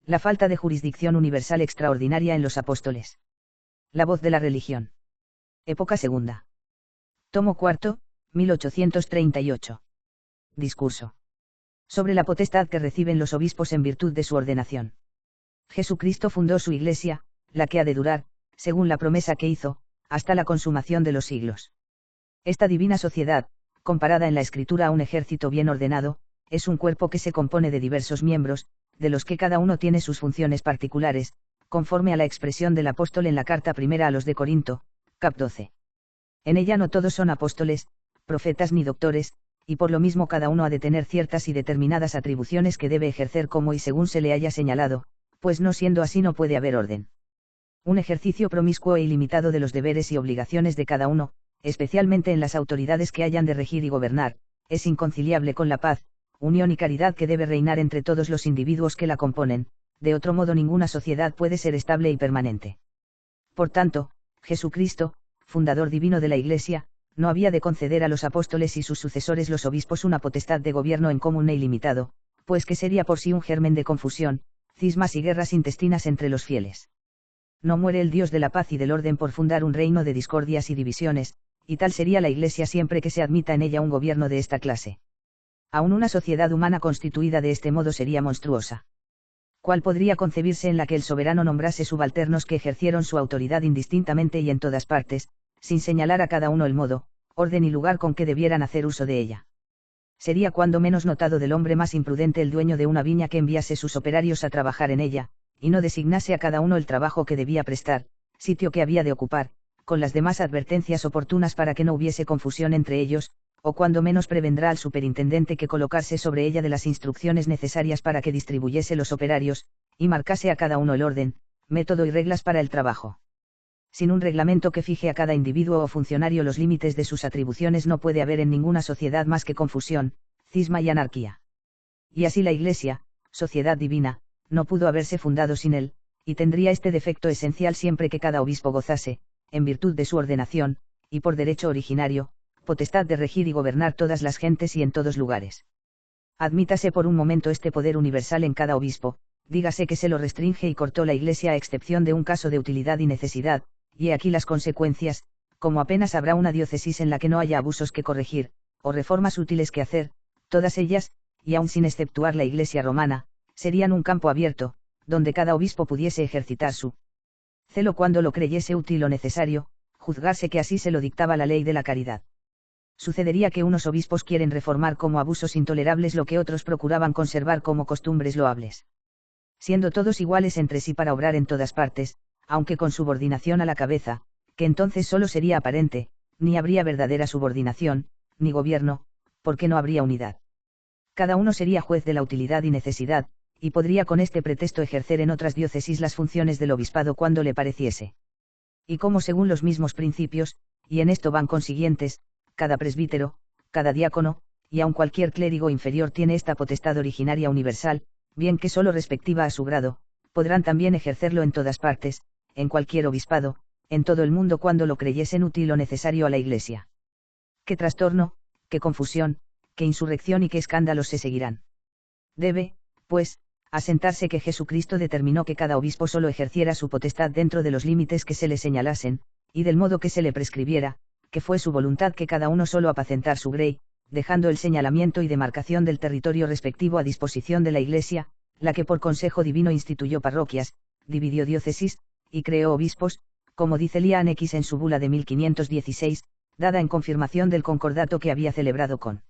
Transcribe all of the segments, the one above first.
La falta de jurisdicción universal extraordinaria en los apóstoles. La voz de la religión. Época segunda. Tomo cuarto, 1838. Discurso. Sobre la potestad que reciben los obispos en virtud de su ordenación. Jesucristo fundó su Iglesia, la que ha de durar, según la promesa que hizo, hasta la consumación de los siglos. Esta divina sociedad, comparada en la Escritura a un ejército bien ordenado, es un cuerpo que se compone de diversos miembros, de los que cada uno tiene sus funciones particulares, conforme a la expresión del apóstol en la carta primera a los de Corinto, cap 12. En ella no todos son apóstoles, profetas ni doctores, y por lo mismo cada uno ha de tener ciertas y determinadas atribuciones que debe ejercer como y según se le haya señalado, pues no siendo así no puede haber orden. Un ejercicio promiscuo e ilimitado de los deberes y obligaciones de cada uno, especialmente en las autoridades que hayan de regir y gobernar, es inconciliable con la paz, unión y caridad que debe reinar entre todos los individuos que la componen, de otro modo ninguna sociedad puede ser estable y permanente. Por tanto, Jesucristo, fundador divino de la Iglesia, no había de conceder a los apóstoles y sus sucesores los obispos una potestad de gobierno en común e ilimitado, pues que sería por sí un germen de confusión, cismas y guerras intestinas entre los fieles. No muere el Dios de la paz y del orden por fundar un reino de discordias y divisiones, y tal sería la Iglesia siempre que se admita en ella un gobierno de esta clase. Aún una sociedad humana constituida de este modo sería monstruosa. ¿Cuál podría concebirse en la que el soberano nombrase subalternos que ejercieron su autoridad indistintamente y en todas partes, sin señalar a cada uno el modo, orden y lugar con que debieran hacer uso de ella? Sería cuando menos notado del hombre más imprudente el dueño de una viña que enviase sus operarios a trabajar en ella, y no designase a cada uno el trabajo que debía prestar, sitio que había de ocupar, con las demás advertencias oportunas para que no hubiese confusión entre ellos, o cuando menos prevendrá al superintendente que colocarse sobre ella de las instrucciones necesarias para que distribuyese los operarios, y marcase a cada uno el orden, método y reglas para el trabajo. Sin un reglamento que fije a cada individuo o funcionario los límites de sus atribuciones no puede haber en ninguna sociedad más que confusión, cisma y anarquía. Y así la Iglesia, sociedad divina, no pudo haberse fundado sin él, y tendría este defecto esencial siempre que cada obispo gozase, en virtud de su ordenación, y por derecho originario, potestad de regir y gobernar todas las gentes y en todos lugares. Admítase por un momento este poder universal en cada obispo, dígase que se lo restringe y cortó la Iglesia a excepción de un caso de utilidad y necesidad, y he aquí las consecuencias, como apenas habrá una diócesis en la que no haya abusos que corregir, o reformas útiles que hacer, todas ellas, y aun sin exceptuar la Iglesia romana, serían un campo abierto, donde cada obispo pudiese ejercitar su celo cuando lo creyese útil o necesario, juzgarse que así se lo dictaba la ley de la caridad. Sucedería que unos obispos quieren reformar como abusos intolerables lo que otros procuraban conservar como costumbres loables. Siendo todos iguales entre sí para obrar en todas partes, aunque con subordinación a la cabeza, que entonces solo sería aparente, ni habría verdadera subordinación, ni gobierno, porque no habría unidad. Cada uno sería juez de la utilidad y necesidad, y podría con este pretexto ejercer en otras diócesis las funciones del obispado cuando le pareciese. Y como según los mismos principios, y en esto van consiguientes, cada presbítero, cada diácono, y aun cualquier clérigo inferior tiene esta potestad originaria universal, bien que solo respectiva a su grado, podrán también ejercerlo en todas partes, en cualquier obispado, en todo el mundo cuando lo creyesen útil o necesario a la Iglesia. Qué trastorno, qué confusión, qué insurrección y qué escándalos se seguirán. Debe, pues, asentarse que Jesucristo determinó que cada obispo solo ejerciera su potestad dentro de los límites que se le señalasen, y del modo que se le prescribiera, que fue su voluntad que cada uno solo apacentar su grey, dejando el señalamiento y demarcación del territorio respectivo a disposición de la Iglesia, la que por consejo divino instituyó parroquias, dividió diócesis, y creó obispos, como dice Lian X en su bula de 1516, dada en confirmación del concordato que había celebrado con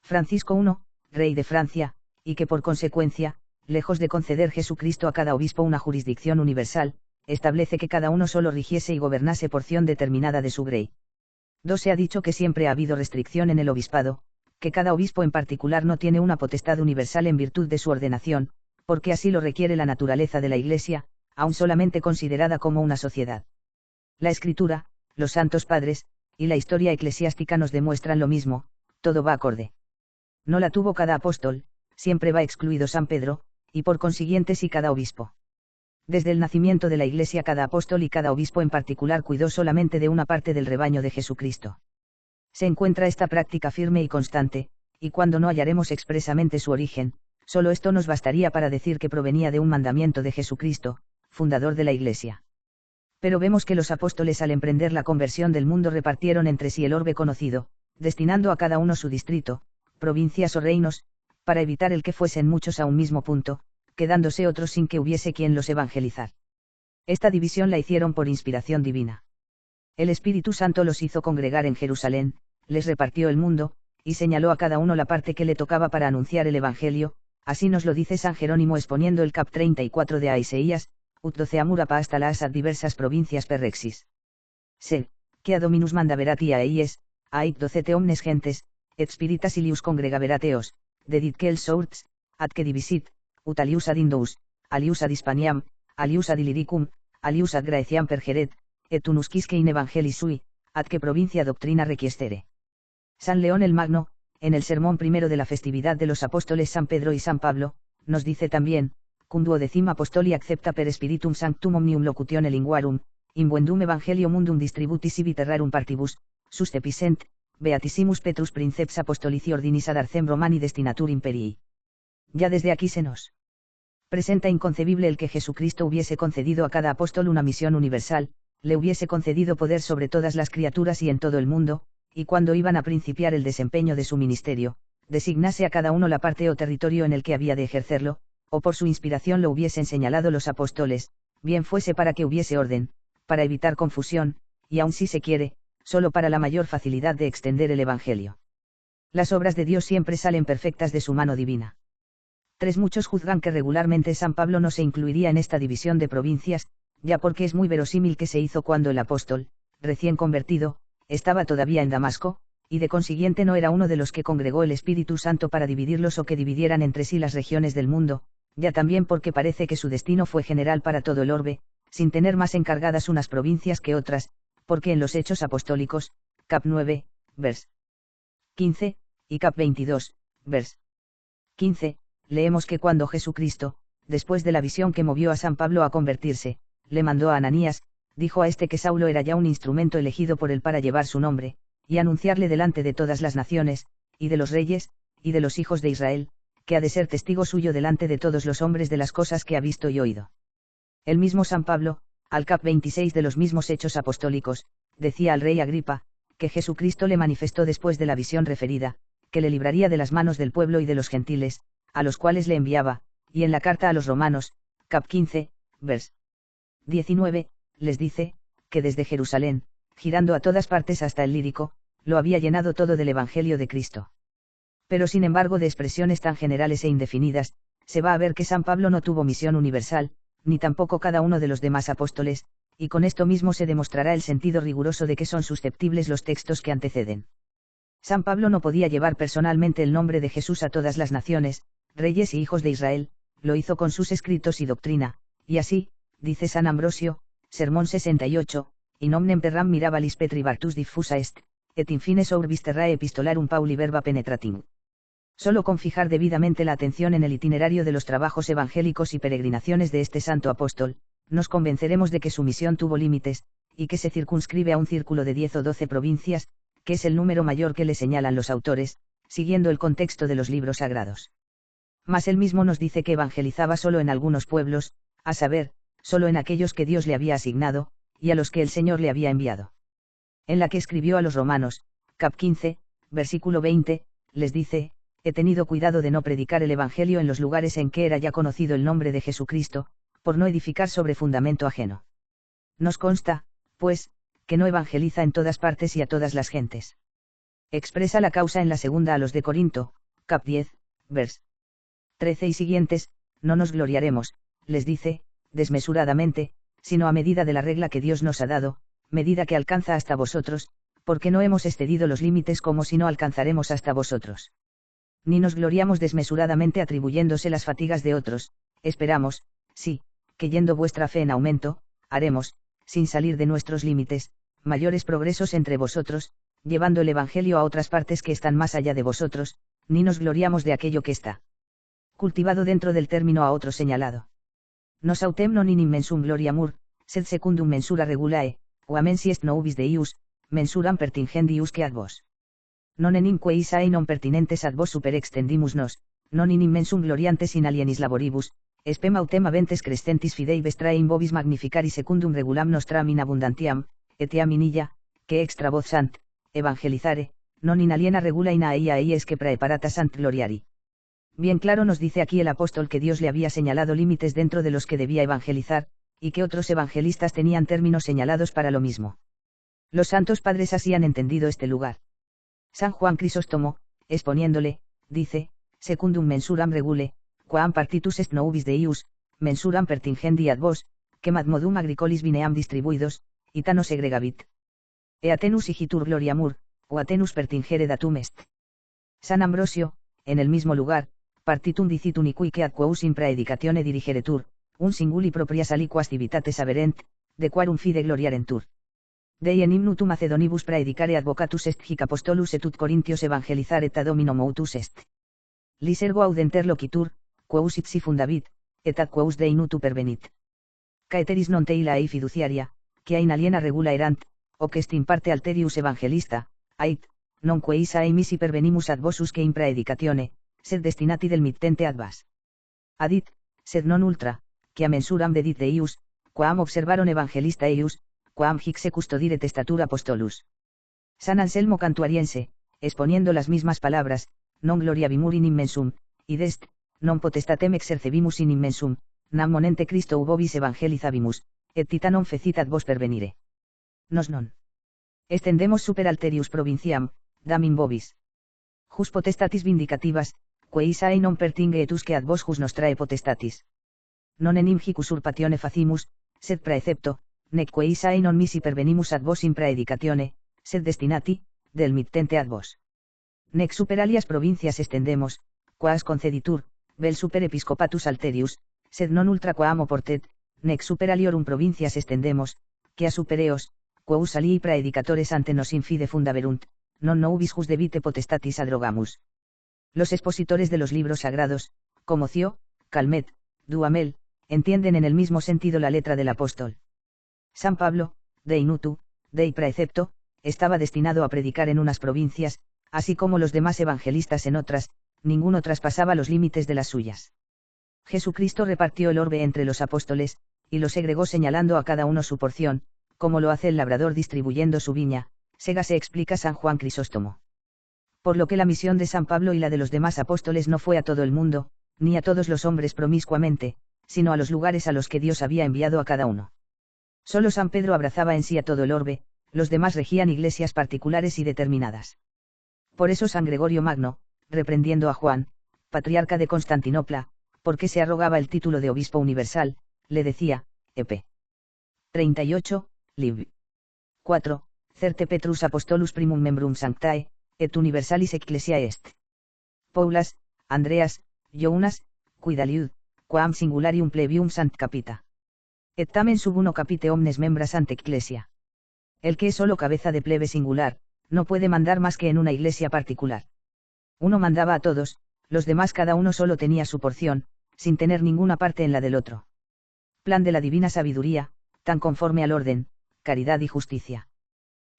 Francisco I, rey de Francia, y que por consecuencia, lejos de conceder Jesucristo a cada obispo una jurisdicción universal, establece que cada uno solo rigiese y gobernase porción determinada de su grey. 2. Se ha dicho que siempre ha habido restricción en el obispado, que cada obispo en particular no tiene una potestad universal en virtud de su ordenación, porque así lo requiere la naturaleza de la Iglesia, aun solamente considerada como una sociedad. La Escritura, los Santos Padres, y la historia eclesiástica nos demuestran lo mismo, todo va acorde. No la tuvo cada apóstol, siempre va excluido San Pedro, y por consiguiente sí cada obispo. Desde el nacimiento de la Iglesia cada apóstol y cada obispo en particular cuidó solamente de una parte del rebaño de Jesucristo. Se encuentra esta práctica firme y constante, y cuando no hallaremos expresamente su origen, Solo esto nos bastaría para decir que provenía de un mandamiento de Jesucristo, fundador de la Iglesia. Pero vemos que los apóstoles al emprender la conversión del mundo repartieron entre sí el orbe conocido, destinando a cada uno su distrito, provincias o reinos, para evitar el que fuesen muchos a un mismo punto, quedándose otros sin que hubiese quien los evangelizar. Esta división la hicieron por inspiración divina. El Espíritu Santo los hizo congregar en Jerusalén, les repartió el mundo, y señaló a cada uno la parte que le tocaba para anunciar el Evangelio. Así nos lo dice San Jerónimo exponiendo el cap 34 de Aiseías, ut 12 amurapa hasta las ad diversas provincias perrexis. Se, que a Dominus mandaverati a eies, ait docete omnes gentes, et spiritas ilius congregaverateos, dedit que el sourts, ad que divisit, ut alius ad indous, alius ad hispaniam, alius ad illyricum, alius ad graeciam pergeret, et unus quisque in evangelis sui, ad que provincia doctrina requiescere. San León el Magno, en el sermón primero de la festividad de los apóstoles San Pedro y San Pablo, nos dice también, cum duodecim apostoli accepta per spiritum sanctum omnium locutione linguarum, in buendum evangelio mundum distributis ibi terrarum partibus, sustepisent, beatissimus Petrus princeps apostolici ordinis ad arcem Romani destinatur imperii. Ya desde aquí se nos presenta inconcebible el que Jesucristo hubiese concedido a cada apóstol una misión universal, le hubiese concedido poder sobre todas las criaturas y en todo el mundo, y cuando iban a principiar el desempeño de su ministerio, designase a cada uno la parte o territorio en el que había de ejercerlo, o por su inspiración lo hubiesen señalado los apóstoles, bien fuese para que hubiese orden, para evitar confusión, y aun si se quiere, solo para la mayor facilidad de extender el Evangelio. Las obras de Dios siempre salen perfectas de su mano divina. Muchos juzgan que regularmente San Pablo no se incluiría en esta división de provincias, ya porque es muy verosímil que se hizo cuando el apóstol, recién convertido, estaba todavía en Damasco, y de consiguiente no era uno de los que congregó el Espíritu Santo para dividirlos o que dividieran entre sí las regiones del mundo, ya también porque parece que su destino fue general para todo el orbe, sin tener más encargadas unas provincias que otras, porque en los Hechos Apostólicos, cap 9, vers 15, y cap 22, vers 15, leemos que cuando Jesucristo, después de la visión que movió a San Pablo a convertirse, le mandó a Ananías, dijo a este que Saulo era ya un instrumento elegido por él para llevar su nombre, y anunciarle delante de todas las naciones, y de los reyes, y de los hijos de Israel, que ha de ser testigo suyo delante de todos los hombres de las cosas que ha visto y oído. El mismo San Pablo, al cap 26 de los mismos Hechos Apostólicos, decía al rey Agripa, que Jesucristo le manifestó después de la visión referida, que le libraría de las manos del pueblo y de los gentiles, a los cuales le enviaba, y en la carta a los romanos, cap 15, vers 19, les dice, que desde Jerusalén, girando a todas partes hasta el Lírico, lo había llenado todo del Evangelio de Cristo. Pero sin embargo de expresiones tan generales e indefinidas, se va a ver que San Pablo no tuvo misión universal, ni tampoco cada uno de los demás apóstoles, y con esto mismo se demostrará el sentido riguroso de que son susceptibles los textos que anteceden. San Pablo no podía llevar personalmente el nombre de Jesús a todas las naciones, reyes y hijos de Israel, lo hizo con sus escritos y doctrina, y así, dice San Ambrosio, Sermón 68, in omnem terram mirabilis Petri Bartus diffusa est, et infine orbis terrae epistolarum Pauli verba penetratim. Solo con fijar debidamente la atención en el itinerario de los trabajos evangélicos y peregrinaciones de este santo apóstol, nos convenceremos de que su misión tuvo límites, y que se circunscribe a un círculo de 10 o 12 provincias, que es el número mayor que le señalan los autores, siguiendo el contexto de los libros sagrados. Mas él mismo nos dice que evangelizaba solo en algunos pueblos, a saber, solo en aquellos que Dios le había asignado, y a los que el Señor le había enviado. En la que escribió a los romanos, cap 15, versículo 20, les dice, he tenido cuidado de no predicar el Evangelio en los lugares en que era ya conocido el nombre de Jesucristo, por no edificar sobre fundamento ajeno. Nos consta, pues, que no evangeliza en todas partes y a todas las gentes. Expresa la causa en la segunda a los de Corinto, cap 10, vers 13 y siguientes, no nos gloriaremos, les dice, desmesuradamente, sino a medida de la regla que Dios nos ha dado, medida que alcanza hasta vosotros, porque no hemos excedido los límites como si no alcanzaremos hasta vosotros. Ni nos gloriamos desmesuradamente atribuyéndose las fatigas de otros, esperamos, sí, que yendo vuestra fe en aumento, haremos, sin salir de nuestros límites, mayores progresos entre vosotros, llevando el Evangelio a otras partes que están más allá de vosotros, ni nos gloriamos de aquello que está cultivado dentro del término a otro señalado. Nos autem non in immensum gloriamur, sed secundum mensura regulae, o amen si est nobis Deius, mensuram pertingendius que ad vos. Non enimque isae non pertinentes ad vos super extendimus nos, non in immensum gloriantes in alienis laboribus, spem autem aventes crescentis fidei vestrae in vobis magnificari secundum regulam nostram in abundantiam, etiam in illa, que extra voz sant, evangelizare, non in aliena regula in aei es que praeparata sant gloriari. Bien claro nos dice aquí el apóstol que Dios le había señalado límites dentro de los que debía evangelizar, y que otros evangelistas tenían términos señalados para lo mismo. Los santos padres así han entendido este lugar. San Juan Crisóstomo, exponiéndole, dice, secundum mensuram regule, quam partitus est nobis Deius, mensuram pertingendi ad vos, quem ad modum agricolis vineam distribuidos, ita segregavit. E atenus igitur gloriamur, o atenus pertingere datum est. San Ambrosio, en el mismo lugar, partitum dicit unicuique ad quos in praedicatione dirigeretur, un singuli proprias aliquas civitates averent, de quarum fide gloriarentur. Dei en hymnu tu Macedonibus praedicare advocatus est hic apostolus et ut Corinthios evangelizare et ad hominem motus est. Lis ergo audenter locitur, quos ipsi fundavit, et ad quos Dei nutu pervenit. Caeteris non teila ei fiduciaria, que in aliena regula erant, o que est in parte alterius evangelista, ait, non queis ei misi pervenimus ad vosus que in praedicatione, sed destinati del mittente ad vas. Adit, sed non ultra, que a mensuram dedit Deius, quam observaron evangelista eius, quam hic se custodire testatur apostolus. San Anselmo Cantuariense, exponiendo las mismas palabras, non gloriavimur in immensum, id est, non potestatem exercebimus in immensum, nam monente Christo ubobis evangelizabimus, et titanon fecit ad vos pervenire. Nos non extendemos super alterius provinciam, dam in vobis. Jus potestatis vindicativas, queis ai non pertinge etus que ad vos jus nostrae potestatis. Non enim hic usurpatione facimus, sed praecepto, nec queis ai non misi pervenimus ad vos in praedicatione, sed destinati, del mittente ad vos. Nec super alias provincias extendemos, quas conceditur, vel super episcopatus alterius, sed non ultra quam oportet, nec super aliorum provincias extendemos, que a supereos, quos alii praedicatores ante nos in fide fundaverunt, non nobis jus debite potestatis adrogamus. Los expositores de los libros sagrados, como Cio, Calmet, Duhamel, entienden en el mismo sentido la letra del apóstol. San Pablo, Dei nutu, Dei praecepto, estaba destinado a predicar en unas provincias, así como los demás evangelistas en otras, ninguno traspasaba los límites de las suyas. Jesucristo repartió el orbe entre los apóstoles, y lo segregó señalando a cada uno su porción, como lo hace el labrador distribuyendo su viña, sega se explica San Juan Crisóstomo. Por lo que la misión de San Pablo y la de los demás apóstoles no fue a todo el mundo, ni a todos los hombres promiscuamente, sino a los lugares a los que Dios había enviado a cada uno. Solo San Pedro abrazaba en sí a todo el orbe, los demás regían iglesias particulares y determinadas. Por eso San Gregorio Magno, reprendiendo a Juan, patriarca de Constantinopla, porque se arrogaba el título de obispo universal, le decía, ep. 38, lib. 4, certe Petrus apostolus primum membrum sanctae, et universalis ecclesiae est. Paulas, Andreas, Jonas, quidaliud, quam singularium plebium sant capita. Et tamen sub uno capite omnes membra sant ecclesia. El que es solo cabeza de plebe singular, no puede mandar más que en una iglesia particular. Uno mandaba a todos, los demás cada uno solo tenía su porción, sin tener ninguna parte en la del otro. Plan de la divina sabiduría, tan conforme al orden, caridad y justicia.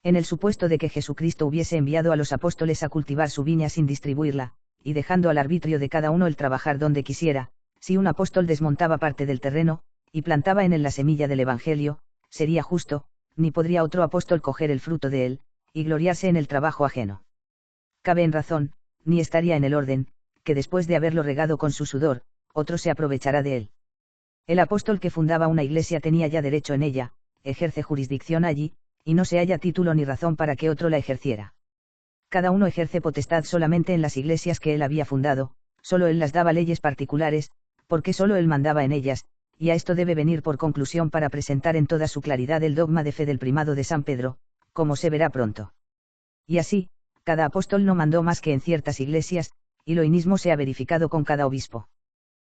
En el supuesto de que Jesucristo hubiese enviado a los apóstoles a cultivar su viña sin distribuirla, y dejando al arbitrio de cada uno el trabajar donde quisiera, si un apóstol desmontaba parte del terreno, y plantaba en él la semilla del Evangelio, sería justo, ni podría otro apóstol coger el fruto de él, y gloriarse en el trabajo ajeno. Cabe en razón, ni estaría en el orden, que después de haberlo regado con su sudor, otro se aprovechará de él. El apóstol que fundaba una iglesia tenía ya derecho en ella, ejerce jurisdicción allí, y no se halla título ni razón para que otro la ejerciera. Cada uno ejerce potestad solamente en las iglesias que él había fundado, solo él las daba leyes particulares, porque solo él mandaba en ellas, y a esto debe venir por conclusión para presentar en toda su claridad el dogma de fe del primado de San Pedro, como se verá pronto. Y así, cada apóstol no mandó más que en ciertas iglesias, y lo mismo se ha verificado con cada obispo.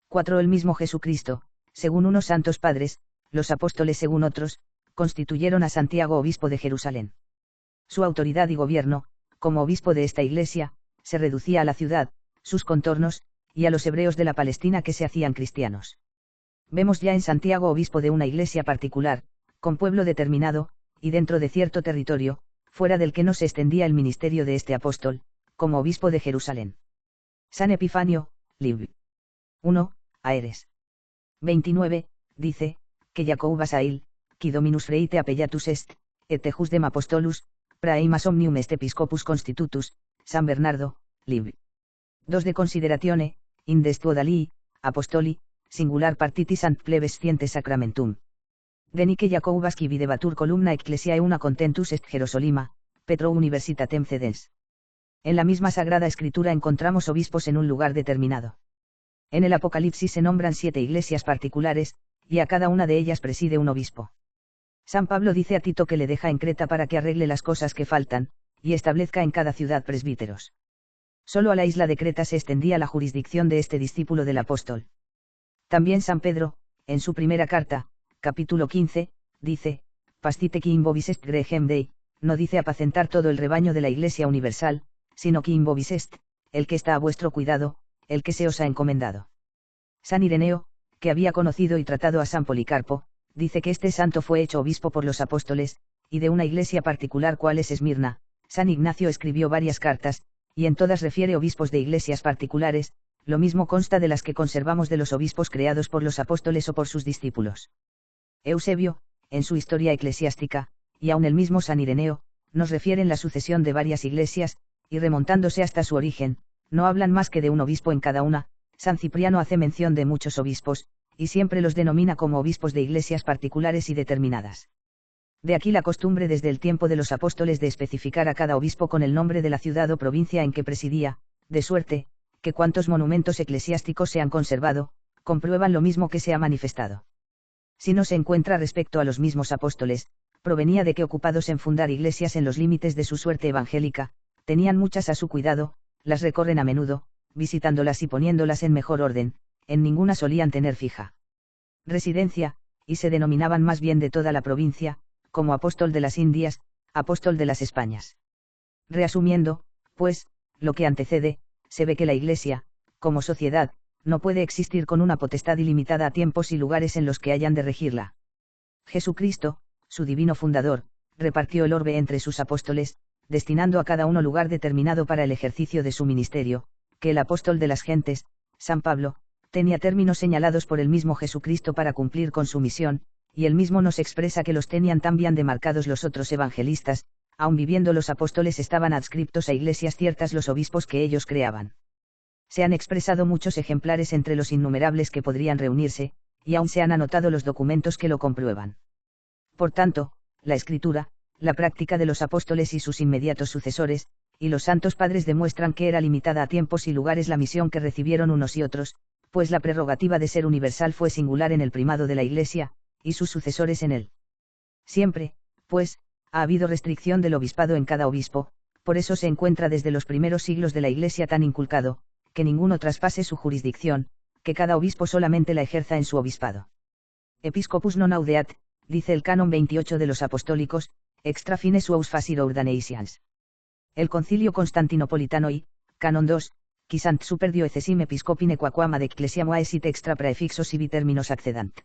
4. El mismo Jesucristo, según unos santos padres, los apóstoles según otros, constituyeron a Santiago obispo de Jerusalén. Su autoridad y gobierno, como obispo de esta iglesia, se reducía a la ciudad, sus contornos, y a los hebreos de la Palestina que se hacían cristianos. Vemos ya en Santiago obispo de una iglesia particular, con pueblo determinado, y dentro de cierto territorio, fuera del que no se extendía el ministerio de este apóstol, como obispo de Jerusalén. San Epifanio, Lib. 1, Aeres. 29, dice, que Jacob Basail, qui dominus freite appellatus est, et jusdem apostolus, praeimas omnium est episcopus constitutus, San Bernardo, Lib. 2 de consideratione, indestuo dalii, apostoli, singular partitis ant plebes scientes sacramentum. Denique Jacobas qui videbatur columna ecclesiae una contentus est Jerusalima, Petro Universitatem cedens. En la misma Sagrada Escritura encontramos obispos en un lugar determinado. En el Apocalipsis se nombran 7 iglesias particulares, y a cada una de ellas preside un obispo. San Pablo dice a Tito que le deja en Creta para que arregle las cosas que faltan, y establezca en cada ciudad presbíteros. Solo a la isla de Creta se extendía la jurisdicción de este discípulo del apóstol. También San Pedro, en su primera carta, capítulo 15, dice, Pastite qui in vobis est gregem Dei, no dice apacentar todo el rebaño de la Iglesia universal, sino qui in vobis est, el que está a vuestro cuidado, el que se os ha encomendado. San Ireneo, que había conocido y tratado a San Policarpo, dice que este santo fue hecho obispo por los apóstoles, y de una iglesia particular cual es Esmirna. San Ignacio escribió varias cartas, y en todas refiere obispos de iglesias particulares, lo mismo consta de las que conservamos de los obispos creados por los apóstoles o por sus discípulos. Eusebio, en su Historia Eclesiástica, y aun el mismo San Ireneo, nos refieren la sucesión de varias iglesias, y remontándose hasta su origen, no hablan más que de un obispo en cada una. San Cipriano hace mención de muchos obispos, y siempre los denomina como obispos de iglesias particulares y determinadas. De aquí la costumbre desde el tiempo de los apóstoles de especificar a cada obispo con el nombre de la ciudad o provincia en que presidía, de suerte, que cuantos monumentos eclesiásticos se han conservado, comprueban lo mismo que se ha manifestado. Si no se encuentra respecto a los mismos apóstoles, provenía de que ocupados en fundar iglesias en los límites de su suerte evangélica, tenían muchas a su cuidado, las recorren a menudo, visitándolas y poniéndolas en mejor orden, en ninguna solían tener fija residencia, y se denominaban más bien de toda la provincia, como apóstol de las Indias, apóstol de las Españas. Reasumiendo, pues, lo que antecede, se ve que la Iglesia, como sociedad, no puede existir con una potestad ilimitada a tiempos y lugares en los que hayan de regirla. Jesucristo, su divino fundador, repartió el orbe entre sus apóstoles, destinando a cada uno lugar determinado para el ejercicio de su ministerio, que el apóstol de las gentes, San Pablo, tenía términos señalados por el mismo Jesucristo para cumplir con su misión, y él mismo nos expresa que los tenían tan bien demarcados los otros evangelistas, aun viviendo los apóstoles estaban adscriptos a iglesias ciertas los obispos que ellos creaban. Se han expresado muchos ejemplares entre los innumerables que podrían reunirse, y aún se han anotado los documentos que lo comprueban. Por tanto, la Escritura, la práctica de los apóstoles y sus inmediatos sucesores, y los santos padres demuestran que era limitada a tiempos y lugares la misión que recibieron unos y otros, pues la prerrogativa de ser universal fue singular en el primado de la Iglesia, y sus sucesores en él. Siempre, pues, ha habido restricción del obispado en cada obispo, por eso se encuentra desde los primeros siglos de la Iglesia tan inculcado, que ninguno traspase su jurisdicción, que cada obispo solamente la ejerza en su obispado. Episcopus non audeat, dice el canon 28 de los apostólicos, extra fine suaus facere ordinations. El concilio constantinopolitano y, canon 2, quisant super dioecesim episcopine quaquam ad ecclesiam aesit extra praefixos ibi terminos accedant.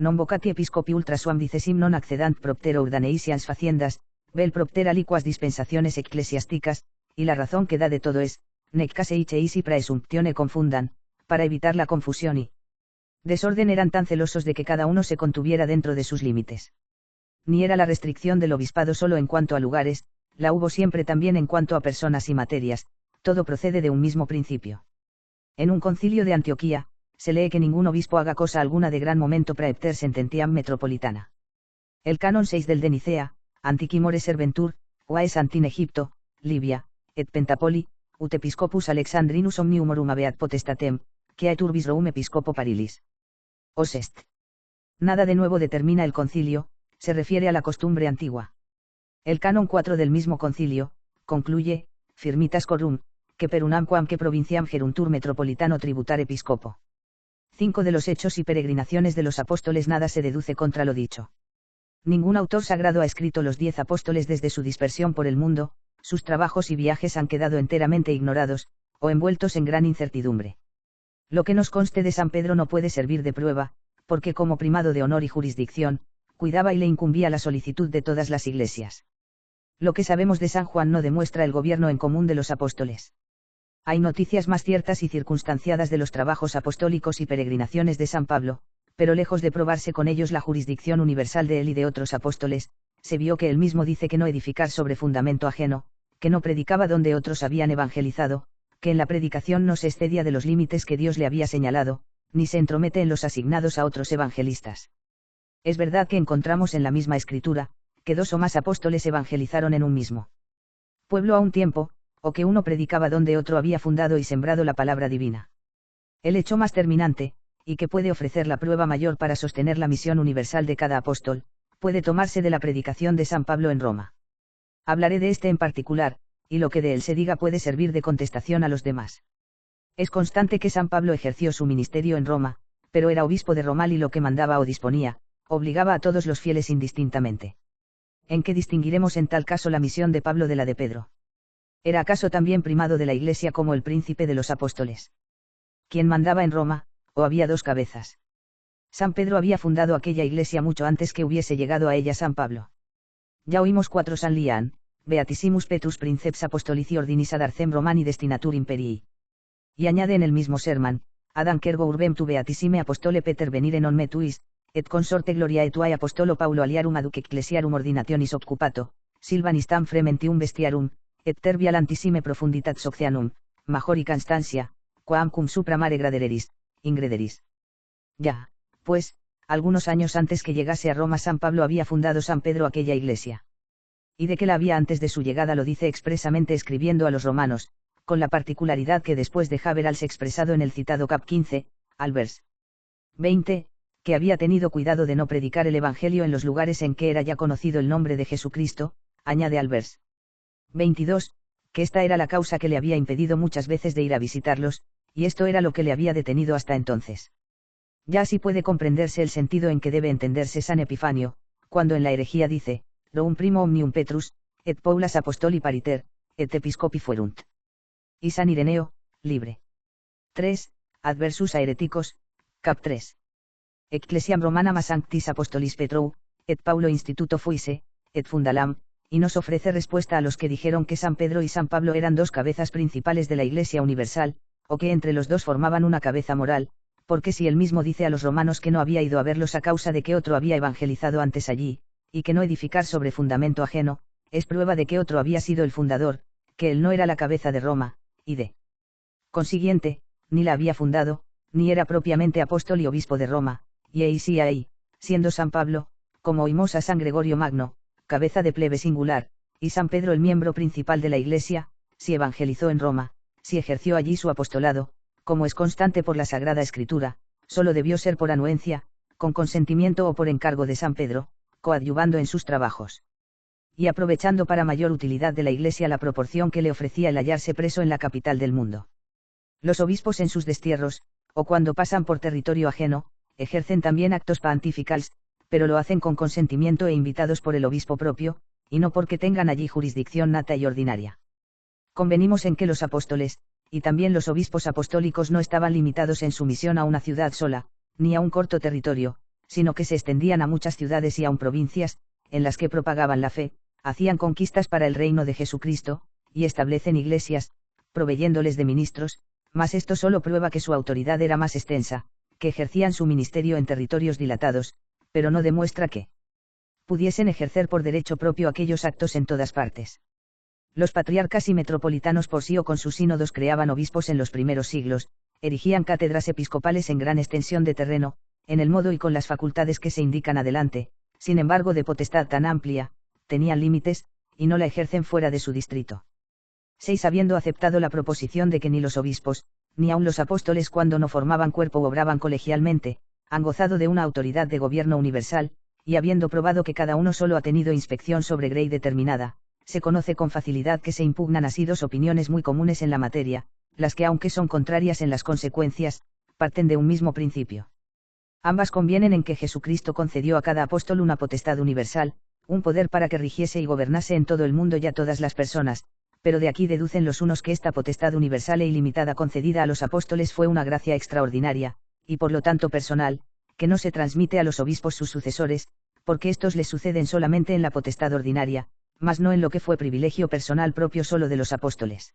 Non vocati episcopi ultra suam dicesim non accedant propter ordinations faciendas, vel propter aliquas dispensaciones ecclesiásticas, y la razón que da de todo es, nec case icheis y praesumptione confundan, para evitar la confusión y desorden eran tan celosos de que cada uno se contuviera dentro de sus límites. Ni era la restricción del obispado solo en cuanto a lugares, la hubo siempre también en cuanto a personas y materias, todo procede de un mismo principio. En un concilio de Antioquía, se lee que ningún obispo haga cosa alguna de gran momento praepter sententiam metropolitana. El canon 6 del de Nicea, antiquimore serventur, oaes antin Egipto, Libia, et Pentapoli, ut episcopus Alexandrinus omniumorum habeat potestatem, que aet urbis Roum episcopo parilis. Os est. Nada de nuevo determina el concilio, se refiere a la costumbre antigua. El canon 4 del mismo concilio, concluye, firmitas corum, que per unamquam que provinciam geruntur metropolitano tributar episcopo. 5 de los hechos y peregrinaciones de los apóstoles nada se deduce contra lo dicho. Ningún autor sagrado ha escrito los 10 apóstoles desde su dispersión por el mundo, sus trabajos y viajes han quedado enteramente ignorados, o envueltos en gran incertidumbre. Lo que nos conste de San Pedro no puede servir de prueba, porque como primado de honor y jurisdicción, cuidaba y le incumbía la solicitud de todas las iglesias. Lo que sabemos de San Juan no demuestra el gobierno en común de los apóstoles. Hay noticias más ciertas y circunstanciadas de los trabajos apostólicos y peregrinaciones de San Pablo, pero lejos de probarse con ellos la jurisdicción universal de él y de otros apóstoles, se vio que él mismo dice que no edificar sobre fundamento ajeno, que no predicaba donde otros habían evangelizado, que en la predicación no se excedia de los límites que Dios le había señalado, ni se entromete en los asignados a otros evangelistas. Es verdad que encontramos en la misma escritura, que 2 o más apóstoles evangelizaron en un mismo pueblo a un tiempo, o que uno predicaba donde otro había fundado y sembrado la palabra divina. El hecho más terminante, y que puede ofrecer la prueba mayor para sostener la misión universal de cada apóstol, puede tomarse de la predicación de San Pablo en Roma. Hablaré de este en particular, y lo que de él se diga puede servir de contestación a los demás. Es constante que San Pablo ejerció su ministerio en Roma, pero era obispo de Roma y lo que mandaba o disponía, obligaba a todos los fieles indistintamente. ¿En qué distinguiremos en tal caso la misión de Pablo de la de Pedro? ¿Era acaso también primado de la Iglesia como el príncipe de los apóstoles? ¿Quién mandaba en Roma, o había 2 cabezas? San Pedro había fundado aquella iglesia mucho antes que hubiese llegado a ella San Pablo. Ya oímos 4 San Lian, Beatissimus Petrus Princeps Apostolici Ordinis ad Arcem Romani Destinatur Imperii. Y añade en el mismo sermán, Adam Kergo urbem tu Beatissime Apostole Peter venire non me tuis, et consorte gloriae tuae Apostolo Paulo aliarum aduc ecclesiarum ordinationis occupato, Silvanistam frementium bestiarum, et terbial antissime profunditat socianum, majori constantia, quam cum supra mare gradereris, ingrederis. Ya, pues, algunos años antes que llegase a Roma San Pablo había fundado San Pedro aquella iglesia. Y de que la había antes de su llegada lo dice expresamente escribiendo a los romanos, con la particularidad que después deja veralse expresado en el citado cap 15, al vers 20, que había tenido cuidado de no predicar el Evangelio en los lugares en que era ya conocido el nombre de Jesucristo, añade al vers 22, que esta era la causa que le había impedido muchas veces de ir a visitarlos, y esto era lo que le había detenido hasta entonces. Ya así puede comprenderse el sentido en que debe entenderse San Epifanio, cuando en la herejía dice, Roum primo omnium Petrus, et Paulas apostoli pariter, et episcopi fuerunt. Y San Ireneo, libre. 3. Adversus a hereticos, cap 3. Ecclesiam Romanam a Sanctis Apostolis Petrou, et Paulo Instituto fuise, et fundalam, y nos ofrece respuesta a los que dijeron que San Pedro y San Pablo eran 2 cabezas principales de la Iglesia universal, o que entre los 2 formaban una cabeza moral, porque si él mismo dice a los romanos que no había ido a verlos a causa de que otro había evangelizado antes allí, y que no edificar sobre fundamento ajeno, es prueba de que otro había sido el fundador, que él no era la cabeza de Roma, y de consiguiente, ni la había fundado, ni era propiamente apóstol y obispo de Roma, y ahí sí ahí, siendo San Pablo, como oímos a San Gregorio Magno, cabeza de plebe singular, y San Pedro el miembro principal de la Iglesia, si evangelizó en Roma, si ejerció allí su apostolado, como es constante por la Sagrada Escritura, solo debió ser por anuencia, con consentimiento o por encargo de San Pedro, coadyuvando en sus trabajos. Y aprovechando para mayor utilidad de la Iglesia la proporción que le ofrecía el hallarse preso en la capital del mundo. Los obispos en sus destierros, o cuando pasan por territorio ajeno, ejercen también actos pontificales, pero lo hacen con consentimiento e invitados por el obispo propio, y no porque tengan allí jurisdicción nata y ordinaria. Convenimos en que los apóstoles, y también los obispos apostólicos no estaban limitados en su misión a una ciudad sola, ni a un corto territorio, sino que se extendían a muchas ciudades y aun provincias, en las que propagaban la fe, hacían conquistas para el reino de Jesucristo, y establecen iglesias, proveyéndoles de ministros, mas esto solo prueba que su autoridad era más extensa, que ejercían su ministerio en territorios dilatados, pero no demuestra que pudiesen ejercer por derecho propio aquellos actos en todas partes. Los patriarcas y metropolitanos por sí o con sus sínodos creaban obispos en los primeros siglos, erigían cátedras episcopales en gran extensión de terreno, en el modo y con las facultades que se indican adelante, sin embargo de potestad tan amplia, tenían límites, y no la ejercen fuera de su distrito. 6. Habiendo aceptado la proposición de que ni los obispos, ni aun los apóstoles cuando no formaban cuerpo o obraban colegialmente, han gozado de una autoridad de gobierno universal, y habiendo probado que cada uno solo ha tenido inspección sobre grey determinada, se conoce con facilidad que se impugnan así 2 opiniones muy comunes en la materia, las que aunque son contrarias en las consecuencias, parten de un mismo principio. Ambas convienen en que Jesucristo concedió a cada apóstol una potestad universal, un poder para que rigiese y gobernase en todo el mundo y a todas las personas, pero de aquí deducen los unos que esta potestad universal e ilimitada concedida a los apóstoles fue una gracia extraordinaria, y por lo tanto personal, que no se transmite a los obispos sus sucesores, porque estos les suceden solamente en la potestad ordinaria, mas no en lo que fue privilegio personal propio solo de los apóstoles.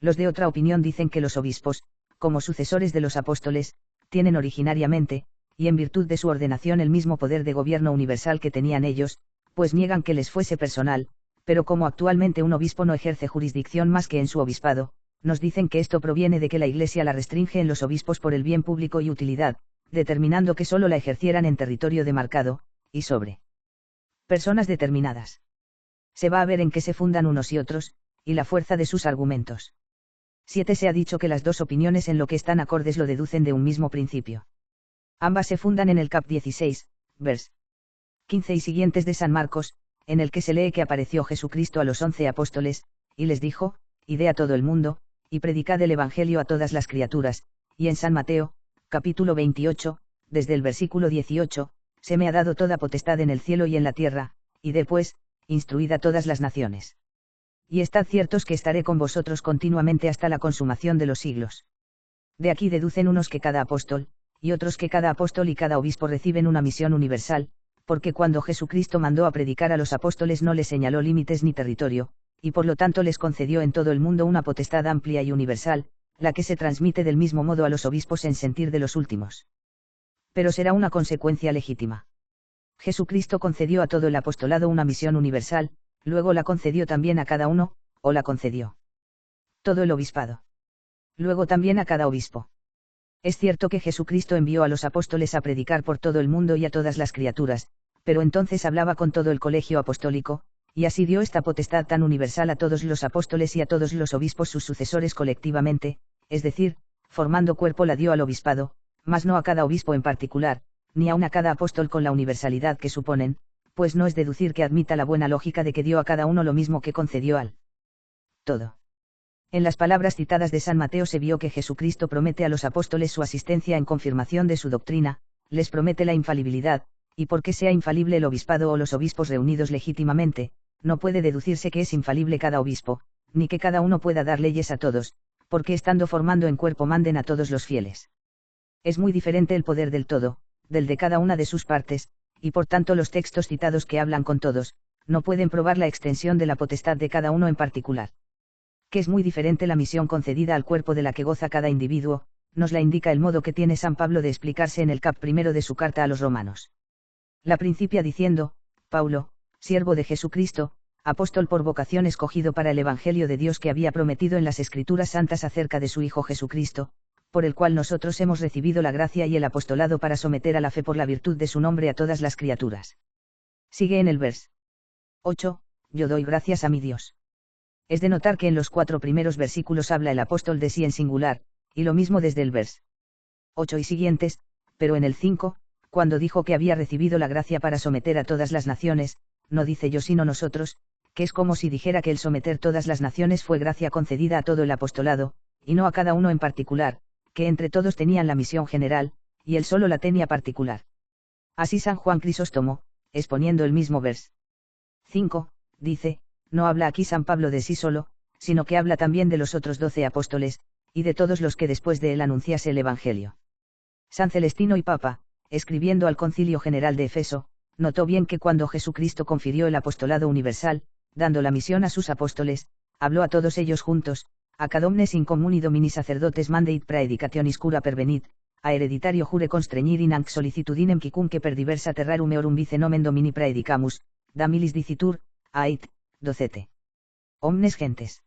Los de otra opinión dicen que los obispos, como sucesores de los apóstoles, tienen originariamente, y en virtud de su ordenación el mismo poder de gobierno universal que tenían ellos, pues niegan que les fuese personal, pero como actualmente un obispo no ejerce jurisdicción más que en su obispado, nos dicen que esto proviene de que la Iglesia la restringe en los obispos por el bien público y utilidad, determinando que sólo la ejercieran en territorio demarcado, y sobre personas determinadas. Se va a ver en qué se fundan unos y otros, y la fuerza de sus argumentos. 7. Se ha dicho que las dos opiniones en lo que están acordes lo deducen de un mismo principio. Ambas se fundan en el cap 16, vers. 15 y siguientes de San Marcos, en el que se lee que apareció Jesucristo a los 11 apóstoles, y les dijo, id a todo el mundo, y predicad el Evangelio a todas las criaturas, y en San Mateo, capítulo 28, desde el versículo 18, se me ha dado toda potestad en el cielo y en la tierra, y después, instruid a todas las naciones. Y estad ciertos que estaré con vosotros continuamente hasta la consumación de los siglos. De aquí deducen unos que cada apóstol, y otros que cada apóstol y cada obispo reciben una misión universal, porque cuando Jesucristo mandó a predicar a los apóstoles no les señaló límites ni territorio, y por lo tanto les concedió en todo el mundo una potestad amplia y universal, la que se transmite del mismo modo a los obispos en sentir de los últimos. Pero será una consecuencia legítima. Jesucristo concedió a todo el apostolado una misión universal, luego la concedió también a cada uno, o la concedió todo el obispado. Luego también a cada obispo. Es cierto que Jesucristo envió a los apóstoles a predicar por todo el mundo y a todas las criaturas, pero entonces hablaba con todo el colegio apostólico, y así dio esta potestad tan universal a todos los apóstoles y a todos los obispos sus sucesores colectivamente, es decir, formando cuerpo la dio al obispado, mas no a cada obispo en particular, ni aun a cada apóstol con la universalidad que suponen, pues no es deducir que admita la buena lógica de que dio a cada uno lo mismo que concedió al todo. En las palabras citadas de San Mateo se vio que Jesucristo promete a los apóstoles su asistencia en confirmación de su doctrina, les promete la infalibilidad, y porque sea infalible el obispado o los obispos reunidos legítimamente, no puede deducirse que es infalible cada obispo, ni que cada uno pueda dar leyes a todos, porque estando formando en cuerpo manden a todos los fieles. Es muy diferente el poder del todo, del de cada una de sus partes, y por tanto los textos citados que hablan con todos, no pueden probar la extensión de la potestad de cada uno en particular. Que es muy diferente la misión concedida al cuerpo de la que goza cada individuo, nos la indica el modo que tiene San Pablo de explicarse en el cap primero de su carta a los romanos. La principia diciendo, Paulo, siervo de Jesucristo, apóstol por vocación escogido para el Evangelio de Dios que había prometido en las Escrituras Santas acerca de su Hijo Jesucristo, por el cual nosotros hemos recibido la gracia y el apostolado para someter a la fe por la virtud de su nombre a todas las criaturas. Sigue en el vers. 8, yo doy gracias a mi Dios. Es de notar que en los 4 primeros versículos habla el apóstol de sí en singular, y lo mismo desde el vers. 8 y siguientes, pero en el 5, cuando dijo que había recibido la gracia para someter a todas las naciones, no dice yo sino nosotros, que es como si dijera que el someter todas las naciones fue gracia concedida a todo el apostolado, y no a cada uno en particular, que entre todos tenían la misión general, y él solo la tenía particular. Así San Juan Crisóstomo, exponiendo el mismo vers. 5, dice, no habla aquí San Pablo de sí solo, sino que habla también de los otros 12 apóstoles, y de todos los que después de él anunciase el Evangelio. San Celestino y Papa, escribiendo al Concilio General de Efeso, notó bien que cuando Jesucristo confirió el apostolado universal, dando la misión a sus apóstoles, habló a todos ellos juntos, ac omnes in communi domini sacerdotes mandeit praedicationis cura pervenit, a hereditario jure constreñir in anc solicitudinem quicumque per diversa terrarum meorum vice nomen domini praedicamus, damilis dicitur, ait, docete. Omnes gentes.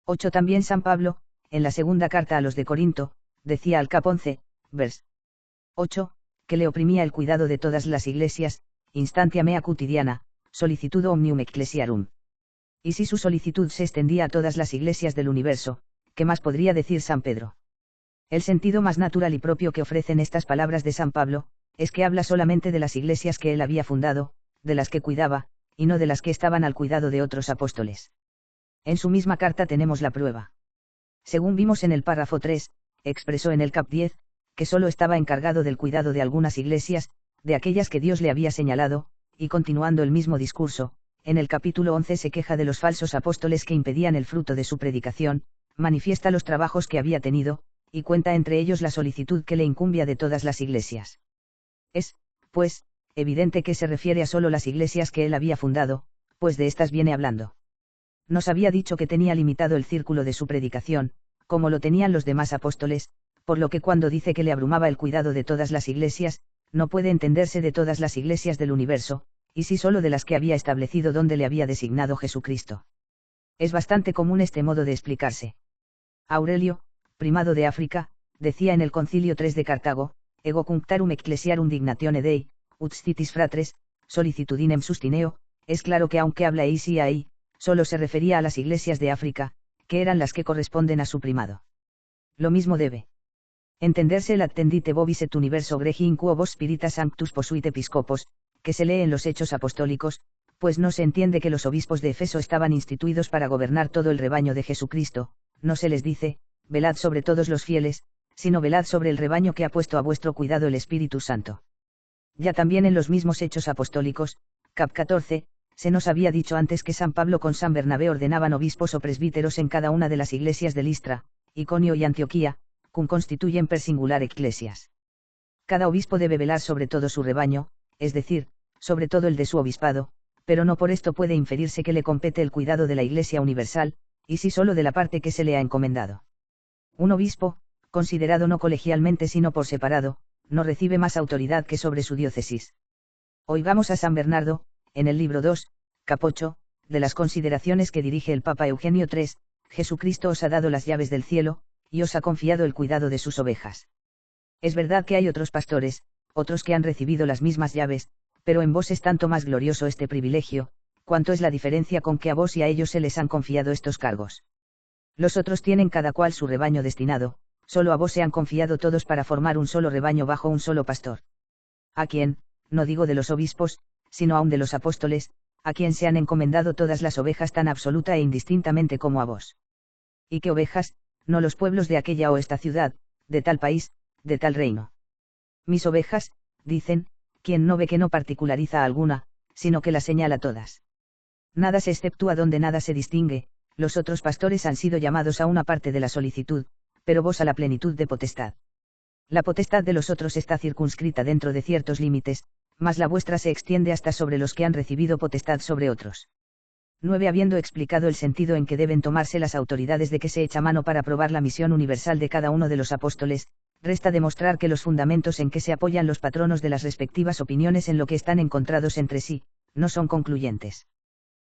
8 También San Pablo, en la segunda carta a los de Corinto, decía al cap 11, vers. 8, que le oprimía el cuidado de todas las iglesias, instantia mea quotidiana, solicitudo omnium ecclesiarum. Y si su solicitud se extendía a todas las iglesias del universo, ¿qué más podría decir San Pedro? El sentido más natural y propio que ofrecen estas palabras de San Pablo, es que habla solamente de las iglesias que él había fundado, de las que cuidaba, y no de las que estaban al cuidado de otros apóstoles. En su misma carta tenemos la prueba. Según vimos en el párrafo 3, expresó en el cap 10, que solo estaba encargado del cuidado de algunas iglesias, de aquellas que Dios le había señalado, y continuando el mismo discurso, en el capítulo 11 se queja de los falsos apóstoles que impedían el fruto de su predicación, manifiesta los trabajos que había tenido, y cuenta entre ellos la solicitud que le incumbía de todas las iglesias. Es, pues, evidente que se refiere a solo las iglesias que él había fundado, pues de estas viene hablando. Nos había dicho que tenía limitado el círculo de su predicación, como lo tenían los demás apóstoles, por lo que cuando dice que le abrumaba el cuidado de todas las iglesias, no puede entenderse de todas las iglesias del universo, y sí solo de las que había establecido donde le había designado Jesucristo. Es bastante común este modo de explicarse. Aurelio, primado de África, decía en el Concilio 3 de Cartago, ego cunctarum ecclesiarum dignatione Dei, ut citis fratres, solicitudinem sustineo, es claro que aunque habla y ahí, solo se refería a las iglesias de África, que eran las que corresponden a su primado. Lo mismo debe entenderse el attendite vobis et universo gregi in quo vos spiritas sanctus posuit episcopos, que se lee en los Hechos Apostólicos, pues no se entiende que los obispos de Efeso estaban instituidos para gobernar todo el rebaño de Jesucristo, no se les dice, velad sobre todos los fieles, sino velad sobre el rebaño que ha puesto a vuestro cuidado el Espíritu Santo. Ya también en los mismos Hechos Apostólicos, cap 14, se nos había dicho antes que San Pablo con San Bernabé ordenaban obispos o presbíteros en cada una de las iglesias de Listra, Iconio y Antioquía, cum constituyen per singular ecclesias. Cada obispo debe velar sobre todo su rebaño, es decir, sobre todo el de su obispado, pero no por esto puede inferirse que le compete el cuidado de la Iglesia universal, y sí solo de la parte que se le ha encomendado. Un obispo, considerado no colegialmente sino por separado, no recibe más autoridad que sobre su diócesis. Oigamos a San Bernardo, en el libro 2, cap 8, de las consideraciones que dirige el Papa Eugenio III, Jesucristo os ha dado las llaves del cielo, y os ha confiado el cuidado de sus ovejas. Es verdad que hay otros pastores, otros que han recibido las mismas llaves, pero en vos es tanto más glorioso este privilegio, cuanto es la diferencia con que a vos y a ellos se les han confiado estos cargos. Los otros tienen cada cual su rebaño destinado, solo a vos se han confiado todos para formar un solo rebaño bajo un solo pastor. A quien, no digo de los obispos, sino aun de los apóstoles, a quien se han encomendado todas las ovejas tan absoluta e indistintamente como a vos. ¿Y qué ovejas? No los pueblos de aquella o esta ciudad, de tal país, de tal reino. Mis ovejas, dicen, quien no ve que no particulariza a alguna, sino que la señala todas. Nada se exceptúa donde nada se distingue, los otros pastores han sido llamados a una parte de la solicitud, pero vos a la plenitud de potestad. La potestad de los otros está circunscrita dentro de ciertos límites, mas la vuestra se extiende hasta sobre los que han recibido potestad sobre otros. 9. Habiendo explicado el sentido en que deben tomarse las autoridades de que se echa mano para probar la misión universal de cada uno de los apóstoles, resta demostrar que los fundamentos en que se apoyan los patronos de las respectivas opiniones en lo que están encontrados entre sí, no son concluyentes.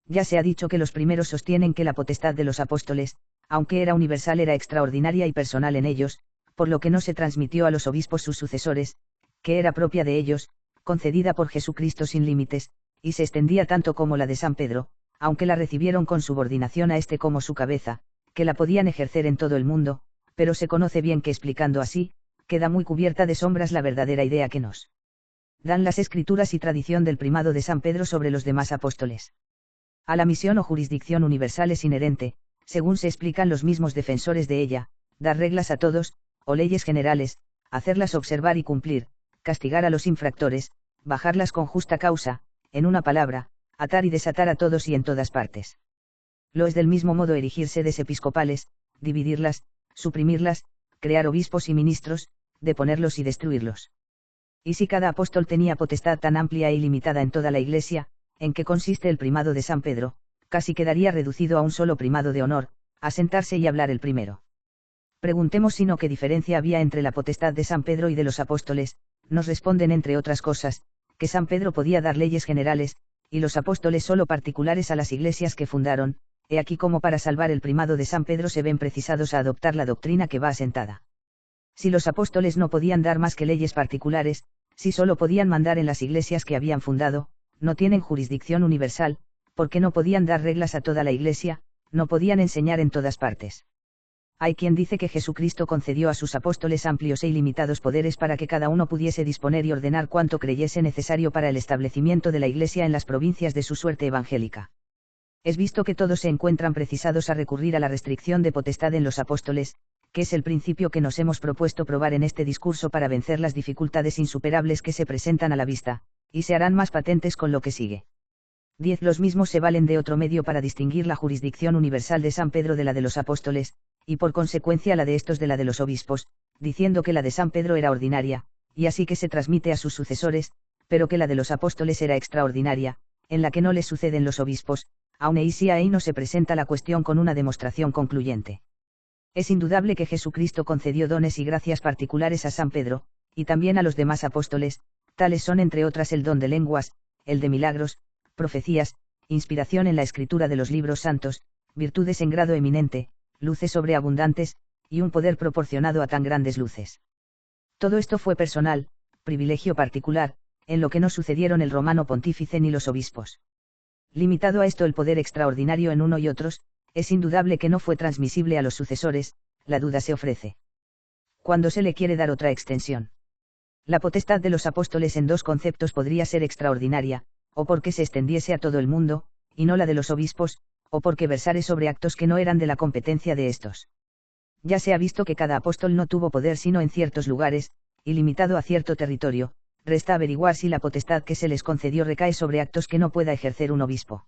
Ya se ha dicho que los primeros sostienen que la potestad de los apóstoles, aunque era universal, era extraordinaria y personal en ellos, por lo que no se transmitió a los obispos sus sucesores, que era propia de ellos, concedida por Jesucristo sin límites, y se extendía tanto como la de San Pedro, aunque la recibieron con subordinación a este como su cabeza, que la podían ejercer en todo el mundo, pero se conoce bien que explicando así, queda muy cubierta de sombras la verdadera idea que nos dan las escrituras y tradición del primado de San Pedro sobre los demás apóstoles. A la misión o jurisdicción universal es inherente, según se explican los mismos defensores de ella, dar reglas a todos, o leyes generales, hacerlas observar y cumplir, castigar a los infractores, bajarlas con justa causa, en una palabra, atar y desatar a todos y en todas partes. Lo es del mismo modo erigir sedes episcopales, dividirlas, suprimirlas, crear obispos y ministros, deponerlos y destruirlos. Y si cada apóstol tenía potestad tan amplia e ilimitada en toda la Iglesia, en que consiste el primado de San Pedro, casi quedaría reducido a un solo primado de honor, a sentarse y hablar el primero. Preguntemos sino qué diferencia había entre la potestad de San Pedro y de los apóstoles, nos responden entre otras cosas, que San Pedro podía dar leyes generales, y los apóstoles solo particulares a las iglesias que fundaron, he aquí como para salvar el primado de San Pedro se ven precisados a adoptar la doctrina que va asentada. Si los apóstoles no podían dar más que leyes particulares, si solo podían mandar en las iglesias que habían fundado, no tienen jurisdicción universal, porque no podían dar reglas a toda la iglesia, no podían enseñar en todas partes. Hay quien dice que Jesucristo concedió a sus apóstoles amplios e ilimitados poderes para que cada uno pudiese disponer y ordenar cuanto creyese necesario para el establecimiento de la Iglesia en las provincias de su suerte evangélica. Es visto que todos se encuentran precisados a recurrir a la restricción de potestad en los apóstoles, que es el principio que nos hemos propuesto probar en este discurso para vencer las dificultades insuperables que se presentan a la vista, y se harán más patentes con lo que sigue. 10. Los mismos se valen de otro medio para distinguir la jurisdicción universal de San Pedro de la de los apóstoles, y por consecuencia la de estos de la de los obispos, diciendo que la de San Pedro era ordinaria, y así que se transmite a sus sucesores, pero que la de los apóstoles era extraordinaria, en la que no les suceden los obispos, aun si ahí no se presenta la cuestión con una demostración concluyente. Es indudable que Jesucristo concedió dones y gracias particulares a San Pedro, y también a los demás apóstoles, tales son entre otras el don de lenguas, el de milagros, profecías, inspiración en la escritura de los libros santos, virtudes en grado eminente, luces sobreabundantes, y un poder proporcionado a tan grandes luces. Todo esto fue personal, privilegio particular, en lo que no sucedieron el romano pontífice ni los obispos. Limitado a esto el poder extraordinario en uno y otros, es indudable que no fue transmisible a los sucesores, la duda se ofrece. Cuando se le quiere dar otra extensión. La potestad de los apóstoles en dos conceptos podría ser extraordinaria, o porque se extendiese a todo el mundo, y no la de los obispos, o porque versare sobre actos que no eran de la competencia de estos. Ya se ha visto que cada apóstol no tuvo poder sino en ciertos lugares, y limitado a cierto territorio, resta averiguar si la potestad que se les concedió recae sobre actos que no pueda ejercer un obispo.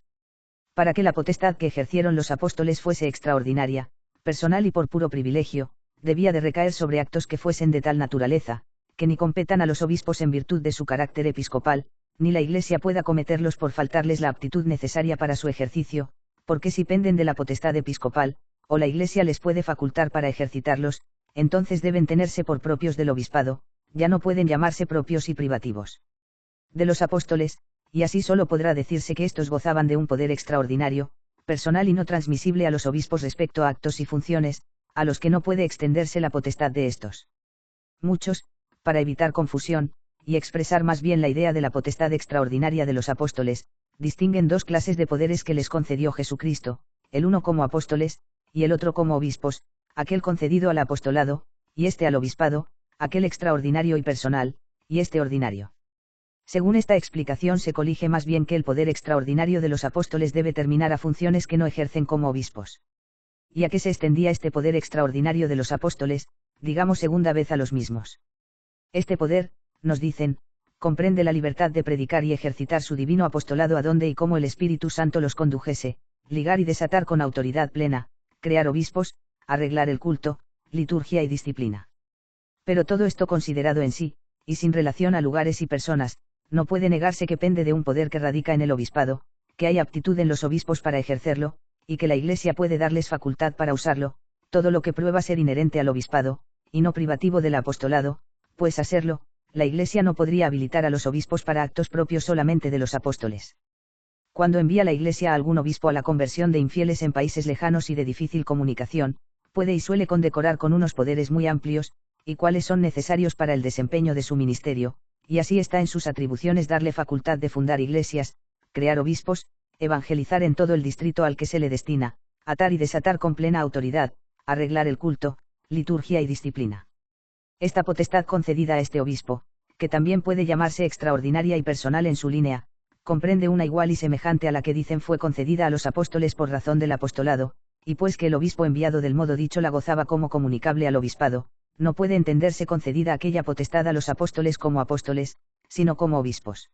Para que la potestad que ejercieron los apóstoles fuese extraordinaria, personal y por puro privilegio, debía de recaer sobre actos que fuesen de tal naturaleza, que ni competan a los obispos en virtud de su carácter episcopal, ni la Iglesia pueda cometerlos por faltarles la aptitud necesaria para su ejercicio, porque si penden de la potestad episcopal, o la Iglesia les puede facultar para ejercitarlos, entonces deben tenerse por propios del obispado, ya no pueden llamarse propios y privativos de los apóstoles, y así solo podrá decirse que estos gozaban de un poder extraordinario, personal y no transmisible a los obispos respecto a actos y funciones, a los que no puede extenderse la potestad de estos. Muchos, para evitar confusión, y expresar más bien la idea de la potestad extraordinaria de los apóstoles, distinguen dos clases de poderes que les concedió Jesucristo, el uno como apóstoles, y el otro como obispos, aquel concedido al apostolado, y este al obispado, aquel extraordinario y personal, y este ordinario. Según esta explicación se colige más bien que el poder extraordinario de los apóstoles debe terminar a funciones que no ejercen como obispos. ¿Y a qué se extendía este poder extraordinario de los apóstoles, digamos segunda vez a los mismos? Este poder, nos dicen, comprende la libertad de predicar y ejercitar su divino apostolado a donde y cómo el Espíritu Santo los condujese, ligar y desatar con autoridad plena, crear obispos, arreglar el culto, liturgia y disciplina. Pero todo esto considerado en sí, y sin relación a lugares y personas, no puede negarse que pende de un poder que radica en el obispado, que hay aptitud en los obispos para ejercerlo, y que la Iglesia puede darles facultad para usarlo, todo lo que prueba ser inherente al obispado, y no privativo del apostolado, pues a serlo, la Iglesia no podría habilitar a los obispos para actos propios solamente de los apóstoles. Cuando envía la Iglesia a algún obispo a la conversión de infieles en países lejanos y de difícil comunicación, puede y suele condecorar con unos poderes muy amplios, y cuáles son necesarios para el desempeño de su ministerio, y así está en sus atribuciones darle facultad de fundar iglesias, crear obispos, evangelizar en todo el distrito al que se le destina, atar y desatar con plena autoridad, arreglar el culto, liturgia y disciplina. Esta potestad concedida a este obispo, que también puede llamarse extraordinaria y personal en su línea, comprende una igual y semejante a la que dicen fue concedida a los apóstoles por razón del apostolado, y pues que el obispo enviado del modo dicho la gozaba como comunicable al obispado, no puede entenderse concedida aquella potestad a los apóstoles como apóstoles, sino como obispos.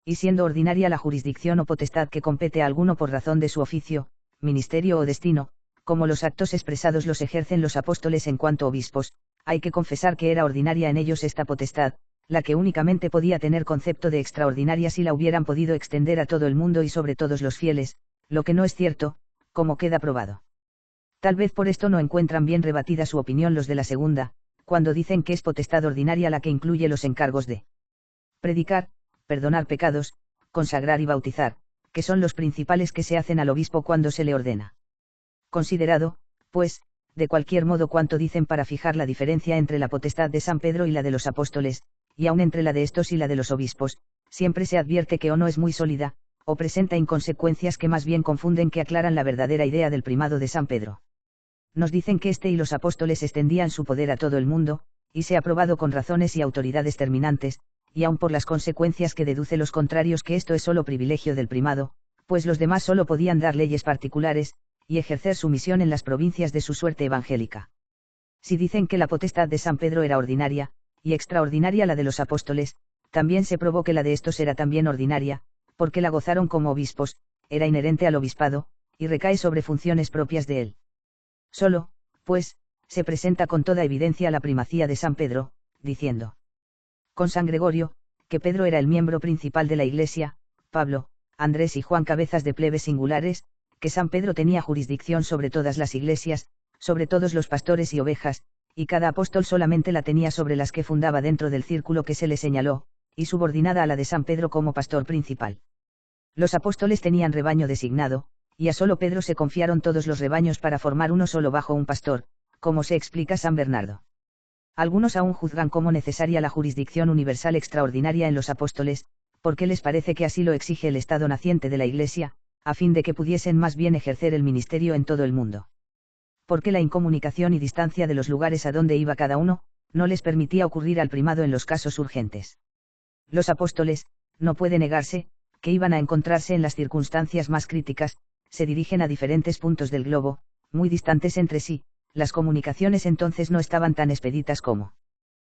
Y siendo ordinaria la jurisdicción o potestad que compete a alguno por razón de su oficio, ministerio o destino, como los actos expresados los ejercen los apóstoles en cuanto obispos, hay que confesar que era ordinaria en ellos esta potestad, la que únicamente podía tener concepto de extraordinaria si la hubieran podido extender a todo el mundo y sobre todos los fieles, lo que no es cierto, como queda probado. Tal vez por esto no encuentran bien rebatida su opinión los de la segunda, cuando dicen que es potestad ordinaria la que incluye los encargos de predicar, perdonar pecados, consagrar y bautizar, que son los principales que se hacen al obispo cuando se le ordena. Considerado, pues, de cualquier modo cuanto dicen para fijar la diferencia entre la potestad de San Pedro y la de los apóstoles, y aun entre la de estos y la de los obispos, siempre se advierte que o no es muy sólida, o presenta inconsecuencias que más bien confunden que aclaran la verdadera idea del primado de San Pedro. Nos dicen que este y los apóstoles extendían su poder a todo el mundo, y se ha probado con razones y autoridades terminantes, y aun por las consecuencias que deduce los contrarios que esto es solo privilegio del primado, pues los demás solo podían dar leyes particulares, y ejercer su misión en las provincias de su suerte evangélica. Si dicen que la potestad de San Pedro era ordinaria, y extraordinaria la de los apóstoles, también se probó que la de estos era también ordinaria, porque la gozaron como obispos, era inherente al obispado, y recae sobre funciones propias de él. Solo, pues, se presenta con toda evidencia la primacía de San Pedro, diciendo con San Gregorio, que Pedro era el miembro principal de la Iglesia, Pablo, Andrés y Juan cabezas de plebes singulares, que San Pedro tenía jurisdicción sobre todas las iglesias, sobre todos los pastores y ovejas, y cada apóstol solamente la tenía sobre las que fundaba dentro del círculo que se le señaló, y subordinada a la de San Pedro como pastor principal. Los apóstoles tenían rebaño designado, y a solo Pedro se confiaron todos los rebaños para formar uno solo bajo un pastor, como se explica San Bernardo. Algunos aún juzgan como necesaria la jurisdicción universal extraordinaria en los apóstoles, porque les parece que así lo exige el estado naciente de la Iglesia, a fin de que pudiesen más bien ejercer el ministerio en todo el mundo. Porque la incomunicación y distancia de los lugares a donde iba cada uno, no les permitía ocurrir al primado en los casos urgentes. Los apóstoles, no puede negarse, que iban a encontrarse en las circunstancias más críticas, se dirigen a diferentes puntos del globo, muy distantes entre sí, las comunicaciones entonces no estaban tan expeditas como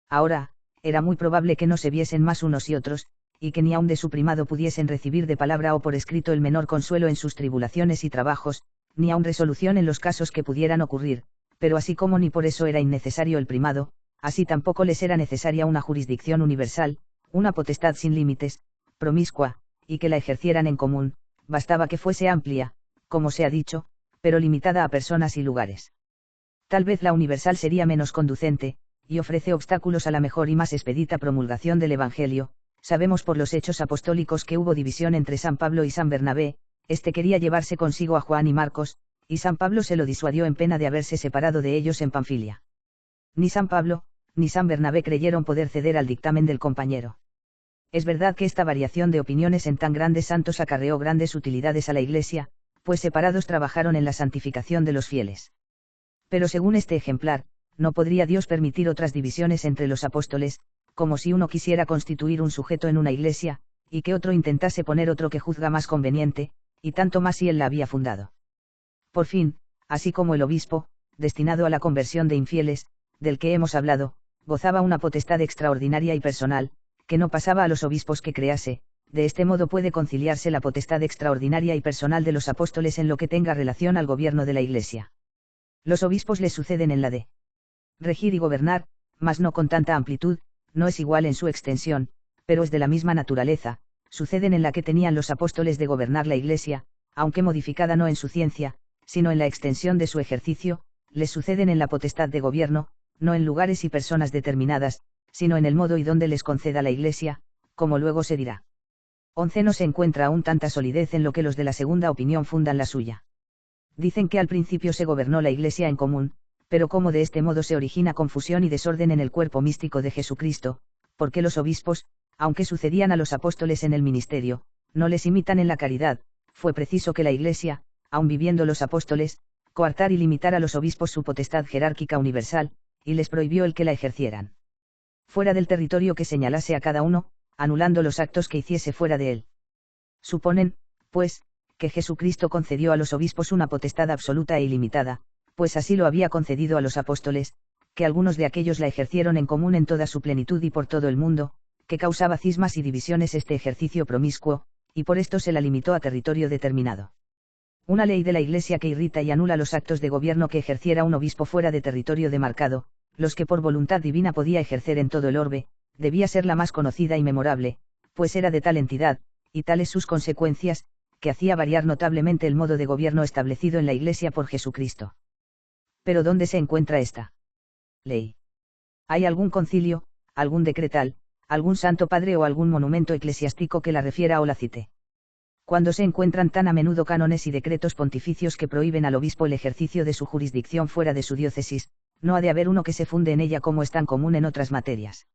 ahora, era muy probable que no se viesen más unos y otros, y que ni aun de su primado pudiesen recibir de palabra o por escrito el menor consuelo en sus tribulaciones y trabajos, ni aun resolución en los casos que pudieran ocurrir, pero así como ni por eso era innecesario el primado, así tampoco les era necesaria una jurisdicción universal, una potestad sin límites, promiscua, y que la ejercieran en común, bastaba que fuese amplia, como se ha dicho, pero limitada a personas y lugares. Tal vez la universal sería menos conducente, y ofrece obstáculos a la mejor y más expedita promulgación del Evangelio. Sabemos por los hechos apostólicos que hubo división entre San Pablo y San Bernabé, este quería llevarse consigo a Juan y Marcos, y San Pablo se lo disuadió en pena de haberse separado de ellos en Panfilia. Ni San Pablo, ni San Bernabé creyeron poder ceder al dictamen del compañero. Es verdad que esta variación de opiniones en tan grandes santos acarreó grandes utilidades a la Iglesia, pues separados trabajaron en la santificación de los fieles. Pero según este ejemplar, no podría Dios permitir otras divisiones entre los apóstoles, como si uno quisiera constituir un sujeto en una iglesia, y que otro intentase poner otro que juzga más conveniente, y tanto más si él la había fundado. Por fin, así como el obispo, destinado a la conversión de infieles, del que hemos hablado, gozaba una potestad extraordinaria y personal, que no pasaba a los obispos que crease, de este modo puede conciliarse la potestad extraordinaria y personal de los apóstoles en lo que tenga relación al gobierno de la Iglesia. Los obispos les suceden en la de regir y gobernar, mas no con tanta amplitud, no es igual en su extensión, pero es de la misma naturaleza, suceden en la que tenían los apóstoles de gobernar la Iglesia, aunque modificada no en su ciencia, sino en la extensión de su ejercicio, les suceden en la potestad de gobierno, no en lugares y personas determinadas, sino en el modo y donde les conceda la Iglesia, como luego se dirá. 11. No se encuentra aún tanta solidez en lo que los de la segunda opinión fundan la suya. Dicen que al principio se gobernó la Iglesia en común, pero como de este modo se origina confusión y desorden en el cuerpo místico de Jesucristo, porque los obispos, aunque sucedían a los apóstoles en el ministerio, no les imitan en la caridad, fue preciso que la Iglesia, aun viviendo los apóstoles, coartar y limitar a los obispos su potestad jerárquica universal, y les prohibió el que la ejercieran fuera del territorio que señalase a cada uno, anulando los actos que hiciese fuera de él. Suponen, pues, que Jesucristo concedió a los obispos una potestad absoluta e ilimitada, pues así lo había concedido a los apóstoles, que algunos de aquellos la ejercieron en común en toda su plenitud y por todo el mundo, que causaba cismas y divisiones este ejercicio promiscuo, y por esto se la limitó a territorio determinado. Una ley de la Iglesia que irrita y anula los actos de gobierno que ejerciera un obispo fuera de territorio demarcado, los que por voluntad divina podía ejercer en todo el orbe, debía ser la más conocida y memorable, pues era de tal entidad, y tales sus consecuencias, que hacía variar notablemente el modo de gobierno establecido en la Iglesia por Jesucristo. Pero ¿dónde se encuentra esta ley? ¿Hay algún concilio, algún decretal, algún santo padre o algún monumento eclesiástico que la refiera o la cite? Cuando se encuentran tan a menudo cánones y decretos pontificios que prohíben al obispo el ejercicio de su jurisdicción fuera de su diócesis, no ha de haber uno que se funde en ella como es tan común en otras materias.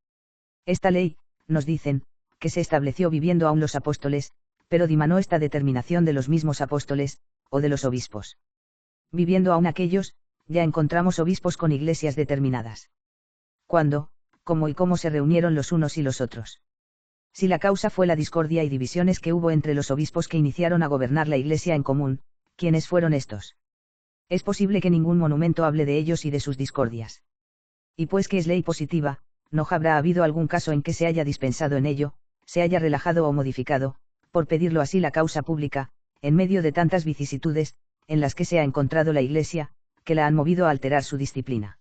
Esta ley, nos dicen, que se estableció viviendo aún los apóstoles, pero dimanó esta determinación de los mismos apóstoles, o de los obispos. Viviendo aún aquellos, ya encontramos obispos con iglesias determinadas. ¿Cuándo, cómo y cómo se reunieron los unos y los otros? Si la causa fue la discordia y divisiones que hubo entre los obispos que iniciaron a gobernar la Iglesia en común, ¿quiénes fueron estos? Es posible que ningún monumento hable de ellos y de sus discordias. Y pues que es ley positiva, no habrá habido algún caso en que se haya dispensado en ello, se haya relajado o modificado, por pedirlo así la causa pública, en medio de tantas vicisitudes, en las que se ha encontrado la Iglesia, que la han movido a alterar su disciplina.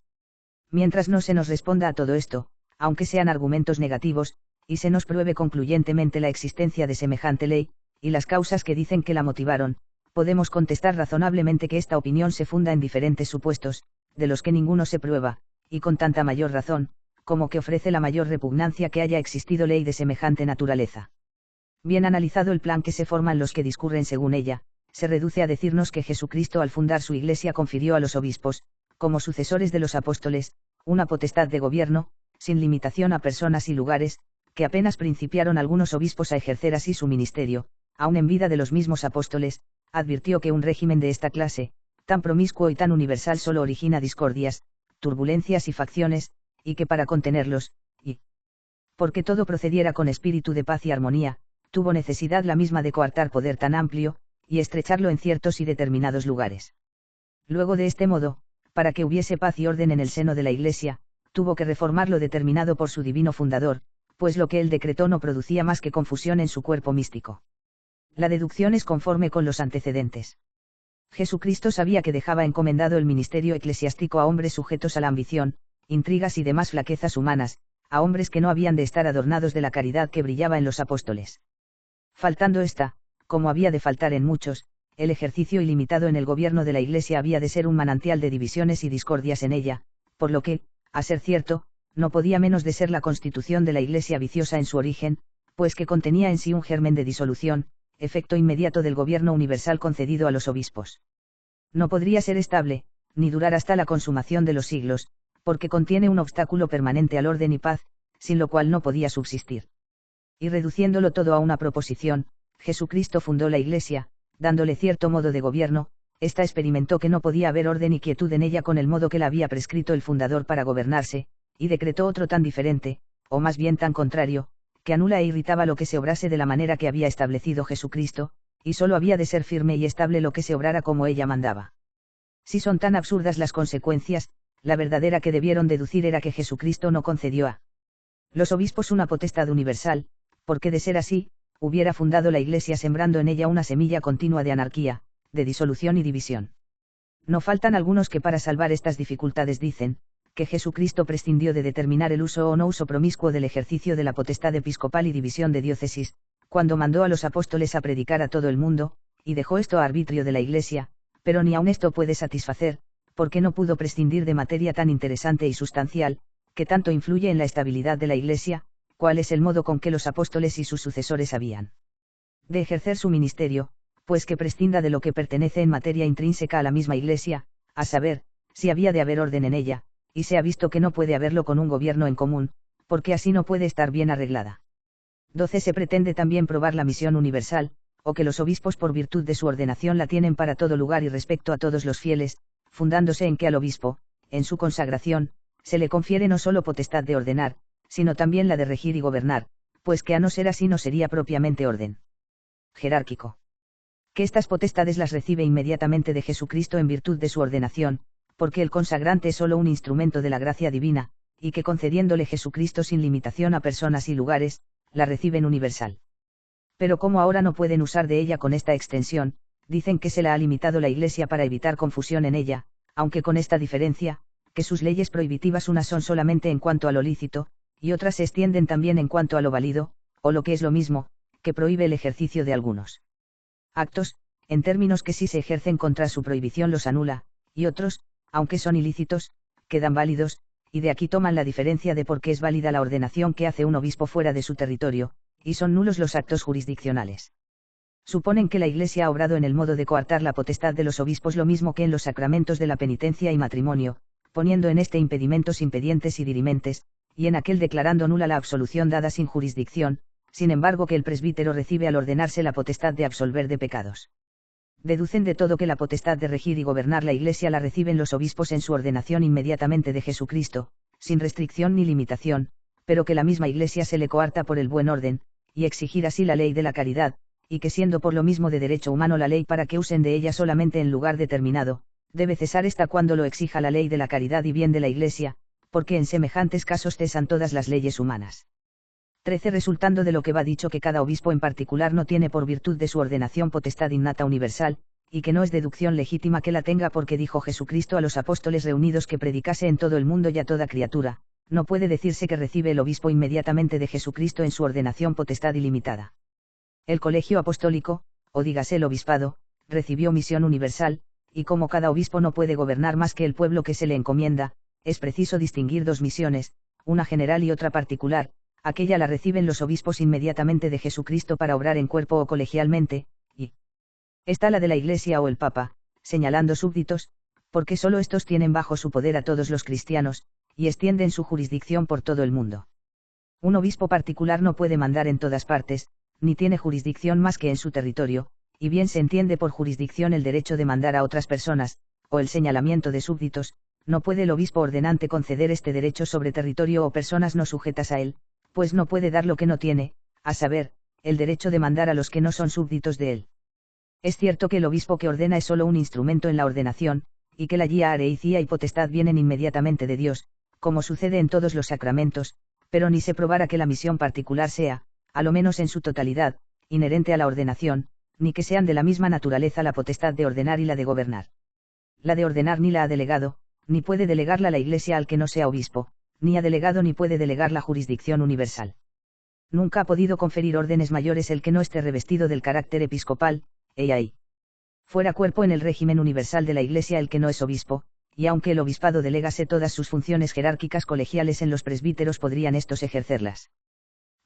Mientras no se nos responda a todo esto, aunque sean argumentos negativos, y se nos pruebe concluyentemente la existencia de semejante ley, y las causas que dicen que la motivaron, podemos contestar razonablemente que esta opinión se funda en diferentes supuestos, de los que ninguno se prueba, y con tanta mayor razón, como que ofrece la mayor repugnancia que haya existido ley de semejante naturaleza. Bien analizado el plan que se forman los que discurren según ella, se reduce a decirnos que Jesucristo al fundar su Iglesia confirió a los obispos, como sucesores de los apóstoles, una potestad de gobierno, sin limitación a personas y lugares, que apenas principiaron algunos obispos a ejercer así su ministerio, aun en vida de los mismos apóstoles, advirtió que un régimen de esta clase, tan promiscuo y tan universal solo origina discordias, turbulencias y facciones, y que para contenerlos, y porque todo procediera con espíritu de paz y armonía, tuvo necesidad la misma de coartar poder tan amplio, y estrecharlo en ciertos y determinados lugares. Luego de este modo, para que hubiese paz y orden en el seno de la Iglesia, tuvo que reformar lo determinado por su divino fundador, pues lo que él decretó no producía más que confusión en su cuerpo místico. La deducción es conforme con los antecedentes. Jesucristo sabía que dejaba encomendado el ministerio eclesiástico a hombres sujetos a la ambición, intrigas y demás flaquezas humanas, a hombres que no habían de estar adornados de la caridad que brillaba en los apóstoles. Faltando esta, como había de faltar en muchos, el ejercicio ilimitado en el gobierno de la Iglesia había de ser un manantial de divisiones y discordias en ella, por lo que, a ser cierto, no podía menos de ser la constitución de la Iglesia viciosa en su origen, pues que contenía en sí un germen de disolución, efecto inmediato del gobierno universal concedido a los obispos. No podría ser estable, ni durar hasta la consumación de los siglos, porque contiene un obstáculo permanente al orden y paz, sin lo cual no podía subsistir. Y reduciéndolo todo a una proposición, Jesucristo fundó la Iglesia, dándole cierto modo de gobierno, ésta experimentó que no podía haber orden y quietud en ella con el modo que la había prescrito el fundador para gobernarse, y decretó otro tan diferente, o más bien tan contrario, que anula e irritaba lo que se obrase de la manera que había establecido Jesucristo, y sólo había de ser firme y estable lo que se obrara como ella mandaba. Si son tan absurdas las consecuencias, la verdadera que debieron deducir era que Jesucristo no concedió a los obispos una potestad universal, porque de ser así, hubiera fundado la Iglesia sembrando en ella una semilla continua de anarquía, de disolución y división. No faltan algunos que para salvar estas dificultades dicen, que Jesucristo prescindió de determinar el uso o no uso promiscuo del ejercicio de la potestad episcopal y división de diócesis, cuando mandó a los apóstoles a predicar a todo el mundo, y dejó esto a arbitrio de la Iglesia, pero ni aun esto puede satisfacer, porque no pudo prescindir de materia tan interesante y sustancial, que tanto influye en la estabilidad de la Iglesia, cuál es el modo con que los apóstoles y sus sucesores habían de ejercer su ministerio, pues que prescinda de lo que pertenece en materia intrínseca a la misma Iglesia, a saber, si había de haber orden en ella, y se ha visto que no puede haberlo con un gobierno en común, porque así no puede estar bien arreglada. 12. Se pretende también probar la misión universal, o que los obispos por virtud de su ordenación la tienen para todo lugar y respecto a todos los fieles, fundándose en que al obispo, en su consagración, se le confiere no solo potestad de ordenar, sino también la de regir y gobernar, pues que a no ser así no sería propiamente orden jerárquico. Que estas potestades las recibe inmediatamente de Jesucristo en virtud de su ordenación, porque el consagrante es solo un instrumento de la gracia divina, y que concediéndole Jesucristo sin limitación a personas y lugares, la reciben universal. Pero como ahora no pueden usar de ella con esta extensión, dicen que se la ha limitado la Iglesia para evitar confusión en ella, aunque con esta diferencia, que sus leyes prohibitivas unas son solamente en cuanto a lo lícito, y otras se extienden también en cuanto a lo válido, o lo que es lo mismo, que prohíbe el ejercicio de algunos actos, en términos que si se ejercen contra su prohibición los anula, y otros, aunque son ilícitos, quedan válidos, y de aquí toman la diferencia de por qué es válida la ordenación que hace un obispo fuera de su territorio, y son nulos los actos jurisdiccionales. Suponen que la Iglesia ha obrado en el modo de coartar la potestad de los obispos lo mismo que en los sacramentos de la penitencia y matrimonio, poniendo en este impedimentos impedientes y dirimentes, y en aquel declarando nula la absolución dada sin jurisdicción, sin embargo que el presbítero recibe al ordenarse la potestad de absolver de pecados. Deducen de todo que la potestad de regir y gobernar la Iglesia la reciben los obispos en su ordenación inmediatamente de Jesucristo, sin restricción ni limitación, pero que la misma Iglesia se le coarta por el buen orden, y exigir así la ley de la caridad, y que siendo por lo mismo de derecho humano la ley para que usen de ella solamente en lugar determinado, debe cesar esta cuando lo exija la ley de la caridad y bien de la Iglesia, porque en semejantes casos cesan todas las leyes humanas. 13. Resultando de lo que va dicho que cada obispo en particular no tiene por virtud de su ordenación potestad innata universal, y que no es deducción legítima que la tenga porque dijo Jesucristo a los apóstoles reunidos que predicase en todo el mundo y a toda criatura, no puede decirse que recibe el obispo inmediatamente de Jesucristo en su ordenación potestad ilimitada. El colegio apostólico, o dígase el obispado, recibió misión universal, y como cada obispo no puede gobernar más que el pueblo que se le encomienda, es preciso distinguir dos misiones, una general y otra particular. Aquella la reciben los obispos inmediatamente de Jesucristo para obrar en cuerpo o colegialmente, y está la de la Iglesia o el Papa, señalando súbditos, porque sólo estos tienen bajo su poder a todos los cristianos, y extienden su jurisdicción por todo el mundo. Un obispo particular no puede mandar en todas partes, ni tiene jurisdicción más que en su territorio, y bien se entiende por jurisdicción el derecho de mandar a otras personas, o el señalamiento de súbditos. No puede el obispo ordenante conceder este derecho sobre territorio o personas no sujetas a él, pues no puede dar lo que no tiene, a saber, el derecho de mandar a los que no son súbditos de él. Es cierto que el obispo que ordena es solo un instrumento en la ordenación, y que la guía, areicia y potestad vienen inmediatamente de Dios, como sucede en todos los sacramentos, pero ni se probara que la misión particular sea, a lo menos en su totalidad, inherente a la ordenación, ni que sean de la misma naturaleza la potestad de ordenar y la de gobernar. La de ordenar ni la ha delegado, ni puede delegarla la Iglesia al que no sea obispo, ni ha delegado ni puede delegar la jurisdicción universal. Nunca ha podido conferir órdenes mayores el que no esté revestido del carácter episcopal, y ahí fuera cuerpo en el régimen universal de la Iglesia el que no es obispo, y aunque el obispado delegase todas sus funciones jerárquicas colegiales en los presbíteros podrían estos ejercerlas.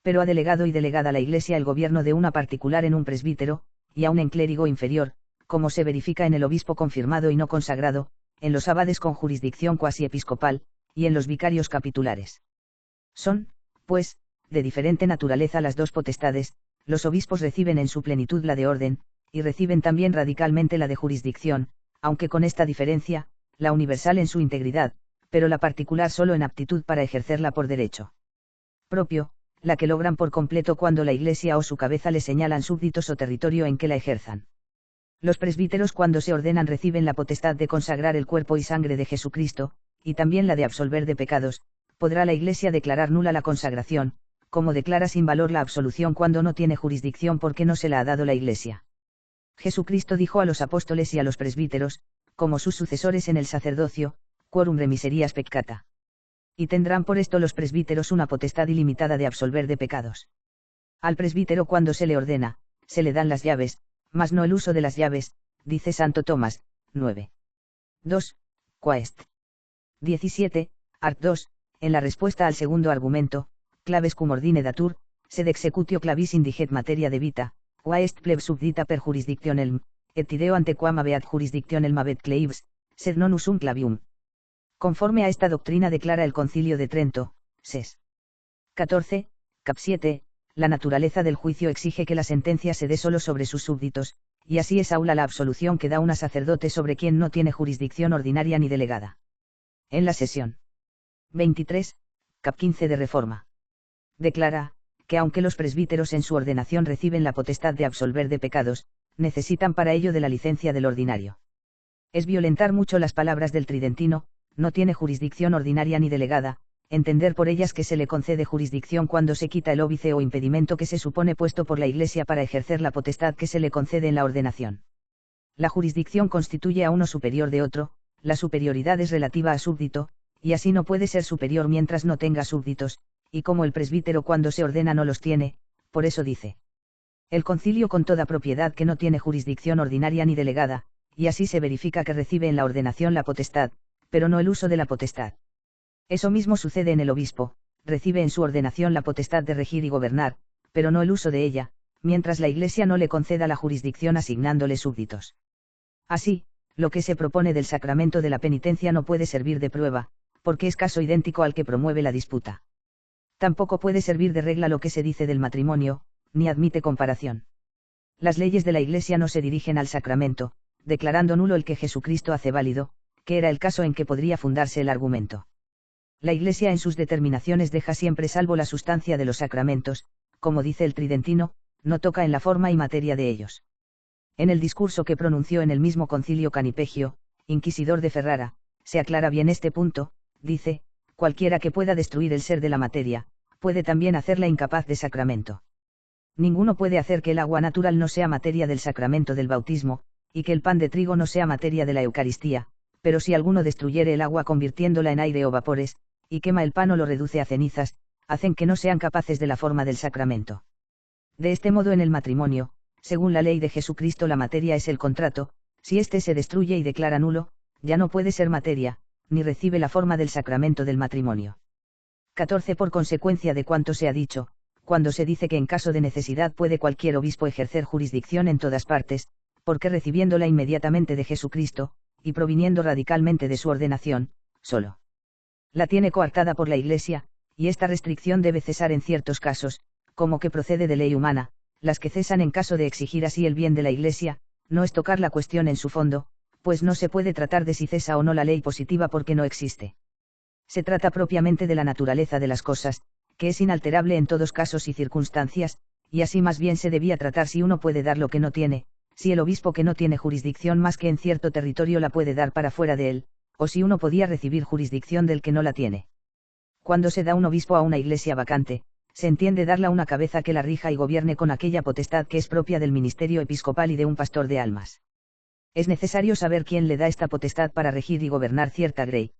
Pero ha delegado y delegada la Iglesia el gobierno de una particular en un presbítero, y aun en clérigo inferior, como se verifica en el obispo confirmado y no consagrado, en los abades con jurisdicción cuasi episcopal, y en los vicarios capitulares. Son, pues, de diferente naturaleza las dos potestades. Los obispos reciben en su plenitud la de orden, y reciben también radicalmente la de jurisdicción, aunque con esta diferencia, la universal en su integridad, pero la particular solo en aptitud para ejercerla por derecho propio, la que logran por completo cuando la Iglesia o su cabeza le señalan súbditos o territorio en que la ejerzan. Los presbíteros cuando se ordenan reciben la potestad de consagrar el cuerpo y sangre de Jesucristo, y también la de absolver de pecados. Podrá la Iglesia declarar nula la consagración, como declara sin valor la absolución cuando no tiene jurisdicción porque no se la ha dado la Iglesia. Jesucristo dijo a los apóstoles y a los presbíteros, como sus sucesores en el sacerdocio, quorum remiserias peccata. Y tendrán por esto los presbíteros una potestad ilimitada de absolver de pecados. Al presbítero cuando se le ordena, se le dan las llaves, mas no el uso de las llaves, dice Santo Tomás, 9. 2. Quaest. 17, art. 2, en la respuesta al segundo argumento, claves cum ordine datur, sed executio clavis indiget materia de vita, quaest pleb subdita per jurisdictionem, et ideo ante quam habeat jurisdictionem habet cleibs, sed non usum clavium. Conforme a esta doctrina declara el Concilio de Trento, ses. 14, cap 7, la naturaleza del juicio exige que la sentencia se dé solo sobre sus súbditos, y así es aula la absolución que da una sacerdote sobre quien no tiene jurisdicción ordinaria ni delegada. En la sesión 23, cap 15 de Reforma. Declara, que aunque los presbíteros en su ordenación reciben la potestad de absolver de pecados, necesitan para ello de la licencia del ordinario. Es violentar mucho las palabras del Tridentino, no tiene jurisdicción ordinaria ni delegada, entender por ellas que se le concede jurisdicción cuando se quita el óbice o impedimento que se supone puesto por la Iglesia para ejercer la potestad que se le concede en la ordenación. La jurisdicción constituye a uno superior de otro, la superioridad es relativa a súbdito, y así no puede ser superior mientras no tenga súbditos, y como el presbítero cuando se ordena no los tiene, por eso dice el concilio con toda propiedad que no tiene jurisdicción ordinaria ni delegada, y así se verifica que recibe en la ordenación la potestad, pero no el uso de la potestad. Eso mismo sucede en el obispo, recibe en su ordenación la potestad de regir y gobernar, pero no el uso de ella, mientras la Iglesia no le conceda la jurisdicción asignándole súbditos. Así, lo que se propone del sacramento de la penitencia no puede servir de prueba, porque es caso idéntico al que promueve la disputa. Tampoco puede servir de regla lo que se dice del matrimonio, ni admite comparación. Las leyes de la Iglesia no se dirigen al sacramento, declarando nulo el que Jesucristo hace válido, que era el caso en que podría fundarse el argumento. La Iglesia en sus determinaciones deja siempre salvo la sustancia de los sacramentos, como dice el Tridentino, no toca en la forma y materia de ellos. En el discurso que pronunció en el mismo concilio Canipegio, inquisidor de Ferrara, se aclara bien este punto, dice, cualquiera que pueda destruir el ser de la materia, puede también hacerla incapaz de sacramento. Ninguno puede hacer que el agua natural no sea materia del sacramento del bautismo, y que el pan de trigo no sea materia de la Eucaristía, pero si alguno destruyere el agua convirtiéndola en aire o vapores, y quema el pan o lo reduce a cenizas, hacen que no sean capaces de la forma del sacramento. De este modo en el matrimonio, según la ley de Jesucristo la materia es el contrato, si éste se destruye y declara nulo, ya no puede ser materia, ni recibe la forma del sacramento del matrimonio. 14. Por consecuencia de cuanto se ha dicho, cuando se dice que en caso de necesidad puede cualquier obispo ejercer jurisdicción en todas partes, porque recibiéndola inmediatamente de Jesucristo, y proviniendo radicalmente de su ordenación, solo la tiene coartada por la Iglesia, y esta restricción debe cesar en ciertos casos, como que procede de ley humana, las que cesan en caso de exigir así el bien de la Iglesia, no es tocar la cuestión en su fondo, pues no se puede tratar de si cesa o no la ley positiva porque no existe. Se trata propiamente de la naturaleza de las cosas, que es inalterable en todos casos y circunstancias, y así más bien se debía tratar si uno puede dar lo que no tiene, si el obispo que no tiene jurisdicción más que en cierto territorio la puede dar para fuera de él, o si uno podía recibir jurisdicción del que no la tiene. Cuando se da un obispo a una iglesia vacante, se entiende darla una cabeza que la rija y gobierne con aquella potestad que es propia del ministerio episcopal y de un pastor de almas. Es necesario saber quién le da esta potestad para regir y gobernar cierta grey.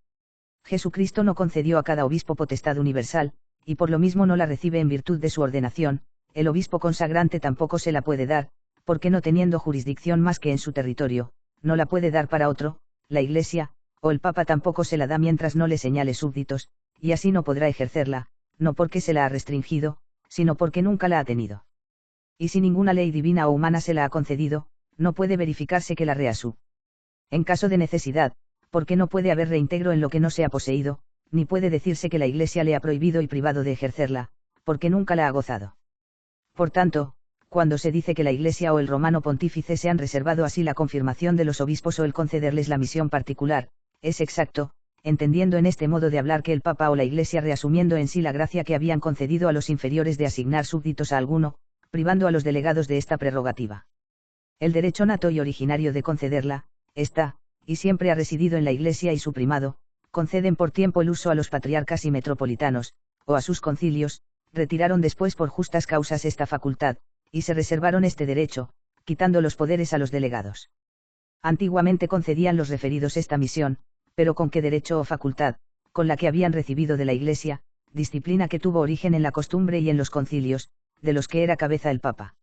Jesucristo no concedió a cada obispo potestad universal, y por lo mismo no la recibe en virtud de su ordenación, el obispo consagrante tampoco se la puede dar, porque no teniendo jurisdicción más que en su territorio, no la puede dar para otro, la Iglesia, o el Papa tampoco se la da mientras no le señale súbditos, y así no podrá ejercerla, no porque se la ha restringido, sino porque nunca la ha tenido. Y si ninguna ley divina o humana se la ha concedido, no puede verificarse que la reasú. En caso de necesidad, porque no puede haber reintegro en lo que no se ha poseído, ni puede decirse que la Iglesia le ha prohibido y privado de ejercerla, porque nunca la ha gozado. Por tanto, cuando se dice que la Iglesia o el romano pontífice se han reservado así la confirmación de los obispos o el concederles la misión particular, es exacto, entendiendo en este modo de hablar que el Papa o la Iglesia reasumiendo en sí la gracia que habían concedido a los inferiores de asignar súbditos a alguno, privando a los delegados de esta prerrogativa. El derecho nato y originario de concederla, está, y siempre ha residido en la Iglesia y su primado, conceden por tiempo el uso a los patriarcas y metropolitanos, o a sus concilios, retiraron después por justas causas esta facultad, y se reservaron este derecho, quitando los poderes a los delegados. Antiguamente concedían los referidos esta misión, pero ¿con qué derecho o facultad? Con la que habían recibido de la Iglesia, disciplina que tuvo origen en la costumbre y en los concilios, de los que era cabeza el Papa.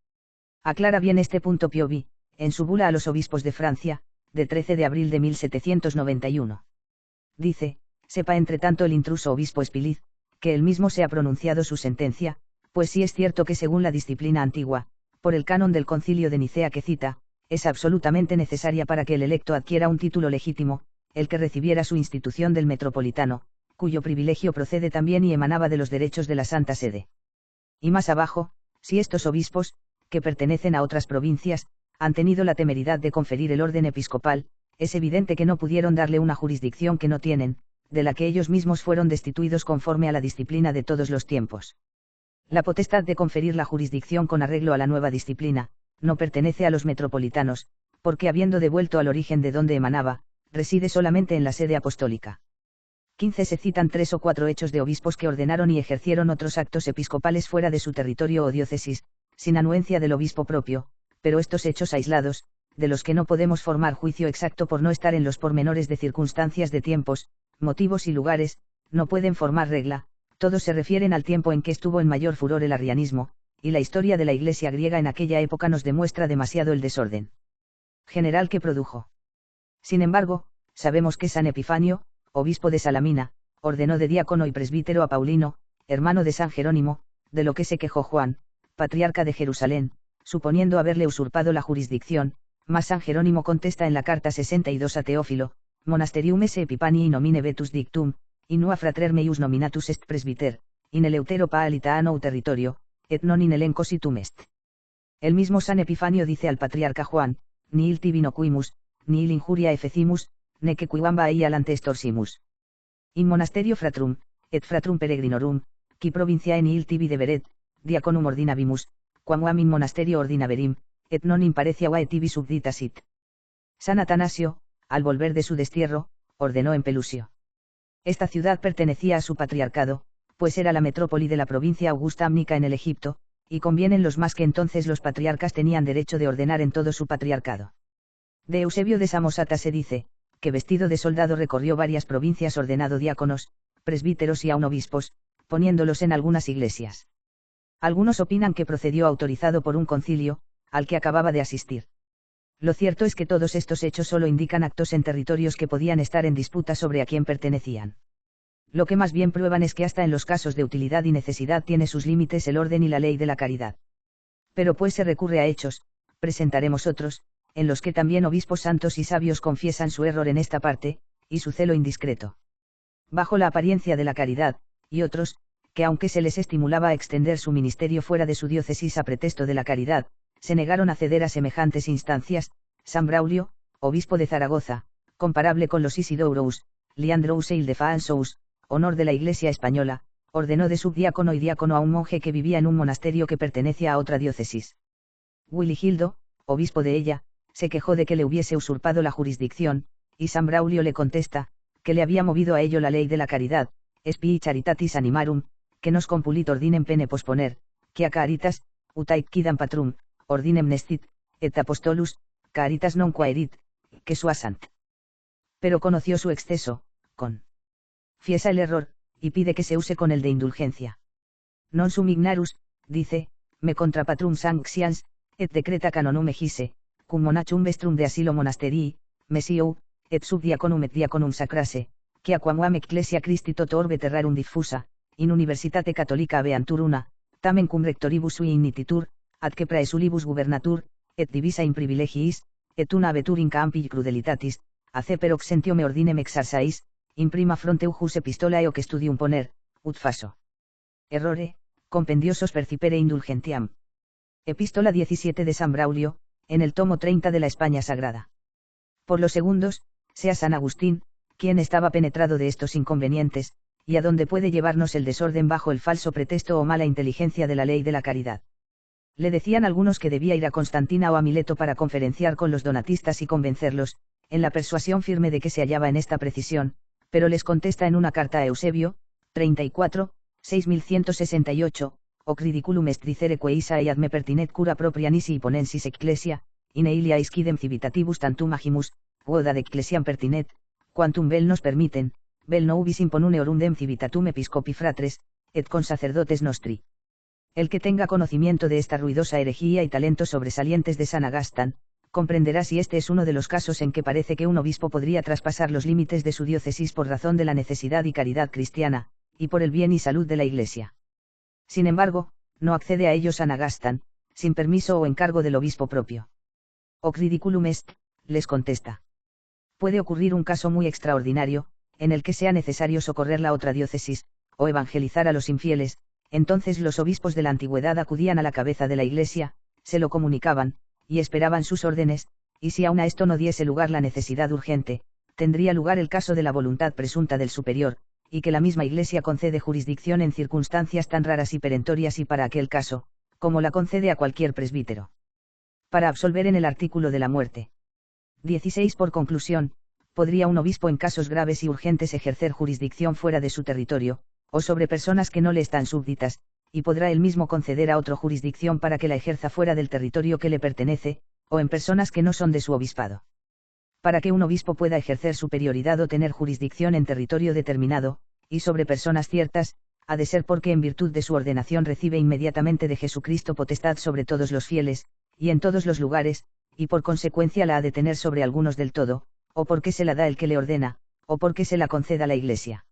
Aclara bien este punto Pío V, en su bula a los obispos de Francia, de 13 de abril de 1791. Dice, sepa entre tanto el intruso obispo Espiliz, que él mismo se ha pronunciado su sentencia, pues sí es cierto que según la disciplina antigua, por el canon del concilio de Nicea que cita, es absolutamente necesaria para que el electo adquiera un título legítimo, el que recibiera su institución del metropolitano, cuyo privilegio procede también y emanaba de los derechos de la Santa Sede. Y más abajo, si estos obispos, que pertenecen a otras provincias, han tenido la temeridad de conferir el orden episcopal, es evidente que no pudieron darle una jurisdicción que no tienen, de la que ellos mismos fueron destituidos conforme a la disciplina de todos los tiempos. La potestad de conferir la jurisdicción con arreglo a la nueva disciplina, no pertenece a los metropolitanos, porque habiendo devuelto al origen de donde emanaba, reside solamente en la sede apostólica. 15. Se citan 3 o 4 hechos de obispos que ordenaron y ejercieron otros actos episcopales fuera de su territorio o diócesis, sin anuencia del obispo propio, pero estos hechos aislados, de los que no podemos formar juicio exacto por no estar en los pormenores de circunstancias de tiempos, motivos y lugares, no pueden formar regla, todos se refieren al tiempo en que estuvo en mayor furor el arrianismo, y la historia de la Iglesia griega en aquella época nos demuestra demasiado el desorden general que produjo. Sin embargo, sabemos que San Epifanio, obispo de Salamina, ordenó de diácono y presbítero a Paulino, hermano de San Jerónimo, de lo que se quejó Juan, patriarca de Jerusalén, suponiendo haberle usurpado la jurisdicción, mas San Jerónimo contesta en la carta 62 a Teófilo, monasterium esse Epipanii nomine vetus dictum, inua frater meius nominatus est presbiter, in eleutero paalita annou territorio, et non in elenco situm est. El mismo San Epifanio dice al patriarca Juan, ni il tibi nocuimus, ni il injuria efecimus, ne que quibamba ei alante extorsimus. In monasterio fratrum, et fratrum peregrinorum, qui provinciae ni il tibi deberet, diaconum ordinabimus, quamuam in monasterio ordinaverim, et non in parecia vae tibi subditasit. San Atanasio, al volver de su destierro, ordenó en Pelusio. Esta ciudad pertenecía a su patriarcado, pues era la metrópoli de la provincia Augusta Amnica en el Egipto, y convienen los más que entonces los patriarcas tenían derecho de ordenar en todo su patriarcado. De Eusebio de Samosata se dice, que vestido de soldado recorrió varias provincias ordenado diáconos, presbíteros y aun obispos, poniéndolos en algunas iglesias. Algunos opinan que procedió autorizado por un concilio, al que acababa de asistir. Lo cierto es que todos estos hechos solo indican actos en territorios que podían estar en disputa sobre a quién pertenecían. Lo que más bien prueban es que hasta en los casos de utilidad y necesidad tiene sus límites el orden y la ley de la caridad. Pero pues se recurre a hechos, presentaremos otros, en los que también obispos santos y sabios confiesan su error en esta parte, y su celo indiscreto. Bajo la apariencia de la caridad, y otros, que aunque se les estimulaba a extender su ministerio fuera de su diócesis a pretexto de la caridad, se negaron a ceder a semejantes instancias. San Braulio, obispo de Zaragoza, comparable con los Isidouros, Liandrous e Ildefonsos, honor de la Iglesia española, ordenó de subdiácono y diácono a un monje que vivía en un monasterio que pertenecía a otra diócesis. Wiligildo, obispo de ella, se quejó de que le hubiese usurpado la jurisdicción, y San Braulio le contesta, que le había movido a ello la ley de la caridad, spii charitatis animarum, que nos compulit ordinem pene posponer, que a caritas, utaic quidam patrum, ordinem nestit, et apostolus, caritas non quaerit, que suasant. Pero conoció su exceso, confiesa el error, y pide que se use con el de indulgencia. Non sum ignarus, dice, me contra patrum sanctians, et decreta canonum egise, cum monachum vestrum de asilo monasterii, mesiou, et subdiaconum et diaconum sacrase, que aquamuam ecclesia Christi toto orbe terrarum diffusa, in universitate catholica habeantur una, tamen cum rectoribus sui ignititur, ad que praesulibus gubernatur, et divisa in privilegiis, et una abetur in campi crudelitatis, ace per oxentio me ordinem exarsais, in prima fronte ujus epistolae hoc studium poner, ut faso. Errore, compendiosos percipere indulgentiam. Epístola 17 de San Braulio, en el tomo 30 de la España Sagrada. Por los segundos, sea San Agustín, quien estaba penetrado de estos inconvenientes, y a dónde puede llevarnos el desorden bajo el falso pretexto o mala inteligencia de la ley de la caridad. Le decían algunos que debía ir a Constantina o a Mileto para conferenciar con los donatistas y convencerlos, en la persuasión firme de que se hallaba en esta precisión, pero les contesta en una carta a Eusebio, 34, 6168, hoc ridiculum est dicere queisa et ad me pertinet cura propria nisi ponensis ecclesia, in eilia isquidem civitatibus tantum agimus, quod ad ecclesiam pertinet, quantum vel nos permiten, vel no ubis imponune orundem civitatum episcopi fratres, et con sacerdotes nostri. El que tenga conocimiento de esta ruidosa herejía y talentos sobresalientes de San Agastán, comprenderá si este es uno de los casos en que parece que un obispo podría traspasar los límites de su diócesis por razón de la necesidad y caridad cristiana, y por el bien y salud de la Iglesia. Sin embargo, no accede a ello San Agastán, sin permiso o encargo del obispo propio. Hoc ridiculum est, les contesta. Puede ocurrir un caso muy extraordinario, en el que sea necesario socorrer la otra diócesis, o evangelizar a los infieles. Entonces los obispos de la antigüedad acudían a la cabeza de la Iglesia, se lo comunicaban, y esperaban sus órdenes, y si aún a esto no diese lugar la necesidad urgente, tendría lugar el caso de la voluntad presunta del superior, y que la misma Iglesia concede jurisdicción en circunstancias tan raras y perentorias y para aquel caso, como la concede a cualquier presbítero. Para absolver en el artículo de la muerte. 16. Por conclusión, podría un obispo en casos graves y urgentes ejercer jurisdicción fuera de su territorio, o sobre personas que no le están súbditas, y podrá él mismo conceder a otro jurisdicción para que la ejerza fuera del territorio que le pertenece, o en personas que no son de su obispado. Para que un obispo pueda ejercer superioridad o tener jurisdicción en territorio determinado, y sobre personas ciertas, ha de ser porque en virtud de su ordenación recibe inmediatamente de Jesucristo potestad sobre todos los fieles, y en todos los lugares, y por consecuencia la ha de tener sobre algunos del todo, o porque se la da el que le ordena, o porque se la conceda la Iglesia.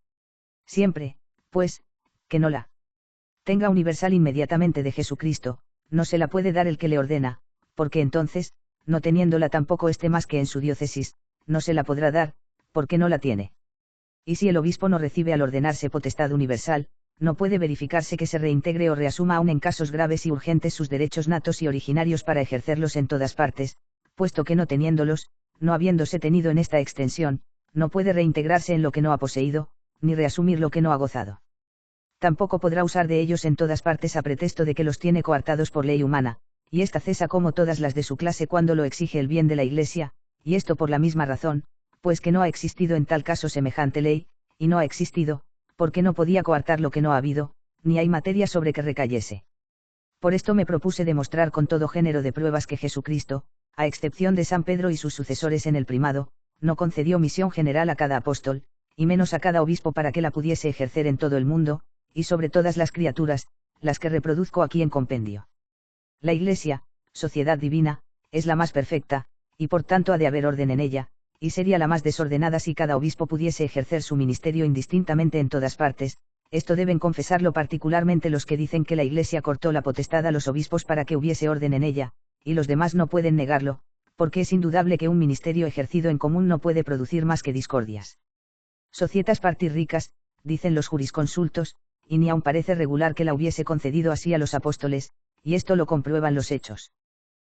Siempre, pues, que no la tenga universal inmediatamente de Jesucristo, no se la puede dar el que le ordena, porque entonces, no teniéndola tampoco este más que en su diócesis, no se la podrá dar, porque no la tiene. Y si el obispo no recibe al ordenarse potestad universal, no puede verificarse que se reintegre o reasuma aún en casos graves y urgentes sus derechos natos y originarios para ejercerlos en todas partes, puesto que no teniéndolos, no habiéndose tenido en esta extensión, no puede reintegrarse en lo que no ha poseído, ni reasumir lo que no ha gozado. Tampoco podrá usar de ellos en todas partes a pretexto de que los tiene coartados por ley humana, y ésta cesa como todas las de su clase cuando lo exige el bien de la Iglesia, y esto por la misma razón, pues que no ha existido en tal caso semejante ley, y no ha existido, porque no podía coartar lo que no ha habido, ni hay materia sobre que recayese. Por esto me propuse demostrar con todo género de pruebas que Jesucristo, a excepción de San Pedro y sus sucesores en el primado, no concedió misión general a cada apóstol, y menos a cada obispo para que la pudiese ejercer en todo el mundo, y sobre todas las criaturas, las que reproduzco aquí en compendio. La Iglesia, sociedad divina, es la más perfecta, y por tanto ha de haber orden en ella, y sería la más desordenada si cada obispo pudiese ejercer su ministerio indistintamente en todas partes. Esto deben confesarlo particularmente los que dicen que la Iglesia cortó la potestad a los obispos para que hubiese orden en ella, y los demás no pueden negarlo, porque es indudable que un ministerio ejercido en común no puede producir más que discordias. Societas partir ricas, dicen los jurisconsultos, y ni aun parece regular que la hubiese concedido así a los apóstoles, y esto lo comprueban los hechos.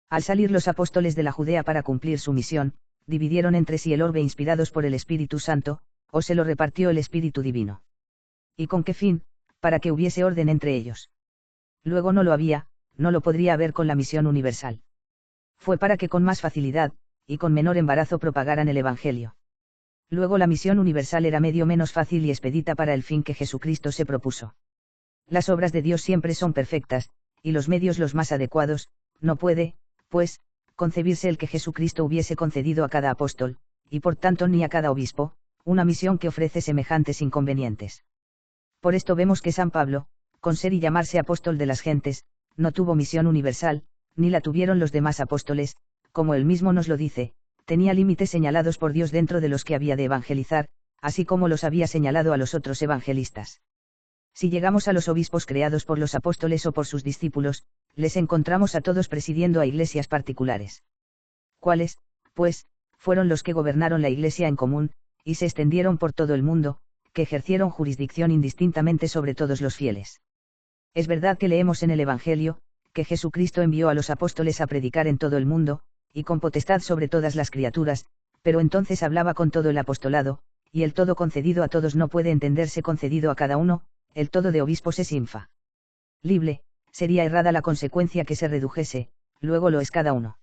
Al salir los apóstoles de la Judea para cumplir su misión, dividieron entre sí el orbe inspirados por el Espíritu Santo, o se lo repartió el Espíritu Divino. ¿Y con qué fin? Para que hubiese orden entre ellos. Luego no lo había, no lo podría haber con la misión universal. Fue para que con más facilidad, y con menor embarazo propagaran el Evangelio. Luego la misión universal era medio menos fácil y expedita para el fin que Jesucristo se propuso. Las obras de Dios siempre son perfectas, y los medios los más adecuados. No puede, pues, concebirse el que Jesucristo hubiese concedido a cada apóstol, y por tanto ni a cada obispo, una misión que ofrece semejantes inconvenientes. Por esto vemos que San Pablo, con ser y llamarse apóstol de las gentes, no tuvo misión universal, ni la tuvieron los demás apóstoles, como él mismo nos lo dice, tenía límites señalados por Dios dentro de los que había de evangelizar, así como los había señalado a los otros evangelistas. Si llegamos a los obispos creados por los apóstoles o por sus discípulos, les encontramos a todos presidiendo a iglesias particulares. ¿Cuáles, pues, fueron los que gobernaron la iglesia en común, y se extendieron por todo el mundo, que ejercieron jurisdicción indistintamente sobre todos los fieles? Es verdad que leemos en el Evangelio, que Jesucristo envió a los apóstoles a predicar en todo el mundo, y con potestad sobre todas las criaturas, pero entonces hablaba con todo el apostolado, y el todo concedido a todos no puede entenderse concedido a cada uno, el todo de obispos es infa. Libre, sería errada la consecuencia que se redujese, luego lo es cada uno.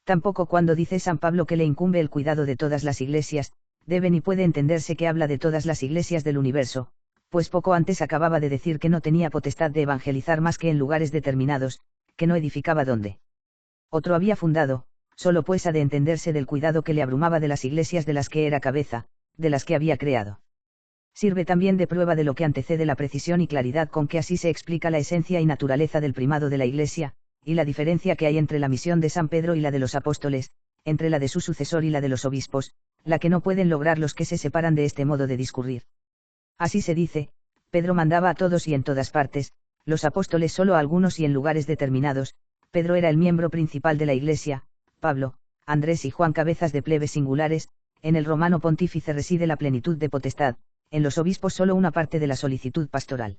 Tampoco cuando dice San Pablo que le incumbe el cuidado de todas las iglesias, debe ni puede entenderse que habla de todas las iglesias del universo, pues poco antes acababa de decir que no tenía potestad de evangelizar más que en lugares determinados, que no edificaba donde otro había fundado, solo pues ha de entenderse del cuidado que le abrumaba de las iglesias de las que era cabeza, de las que había creado. Sirve también de prueba de lo que antecede la precisión y claridad con que así se explica la esencia y naturaleza del primado de la Iglesia, y la diferencia que hay entre la misión de San Pedro y la de los apóstoles, entre la de su sucesor y la de los obispos, la que no pueden lograr los que se separan de este modo de discurrir. Así se dice, Pedro mandaba a todos y en todas partes, los apóstoles solo a algunos y en lugares determinados. Pedro era el miembro principal de la Iglesia, Pablo, Andrés y Juan cabezas de plebes singulares. En el romano pontífice reside la plenitud de potestad, en los obispos solo una parte de la solicitud pastoral.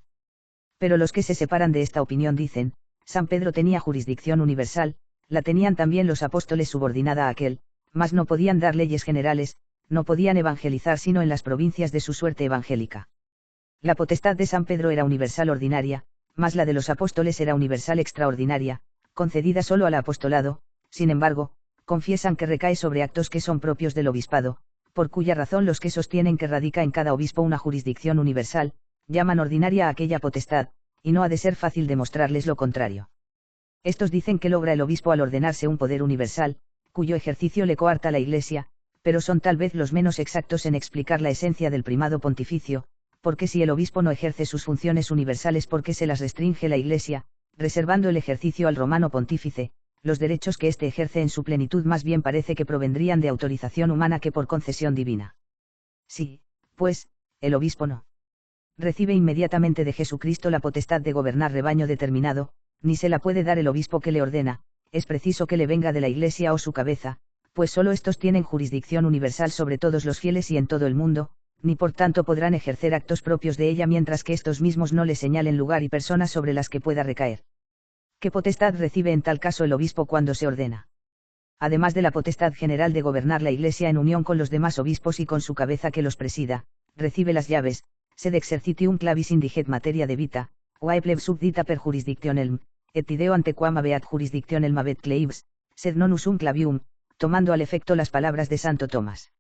Pero los que se separan de esta opinión dicen, San Pedro tenía jurisdicción universal, la tenían también los apóstoles subordinada a aquel, mas no podían dar leyes generales, no podían evangelizar sino en las provincias de su suerte evangélica. La potestad de San Pedro era universal ordinaria, mas la de los apóstoles era universal extraordinaria, concedida solo al apostolado. Sin embargo, confiesan que recae sobre actos que son propios del obispado, por cuya razón los que sostienen que radica en cada obispo una jurisdicción universal, llaman ordinaria a aquella potestad, y no ha de ser fácil demostrarles lo contrario. Estos dicen que logra el obispo al ordenarse un poder universal, cuyo ejercicio le coarta la Iglesia, pero son tal vez los menos exactos en explicar la esencia del primado pontificio, porque si el obispo no ejerce sus funciones universales porque se las restringe la Iglesia, reservando el ejercicio al romano pontífice, los derechos que éste ejerce en su plenitud más bien parece que provendrían de autorización humana que por concesión divina. Sí, pues, el obispo no recibe inmediatamente de Jesucristo la potestad de gobernar rebaño determinado, ni se la puede dar el obispo que le ordena, es preciso que le venga de la Iglesia o su cabeza, pues solo estos tienen jurisdicción universal sobre todos los fieles y en todo el mundo, ni por tanto podrán ejercer actos propios de ella mientras que estos mismos no le señalen lugar y personas sobre las que pueda recaer. ¿Qué potestad recibe en tal caso el obispo cuando se ordena? Además de la potestad general de gobernar la Iglesia en unión con los demás obispos y con su cabeza que los presida, recibe las llaves, sed exercitium clavis indiget materia de vita, oae pleb subdita per jurisdictionem, et ideo ante quam habeat jurisdictionem habet cleives, sed non usum clavium, tomando al efecto las palabras de Santo Tomás.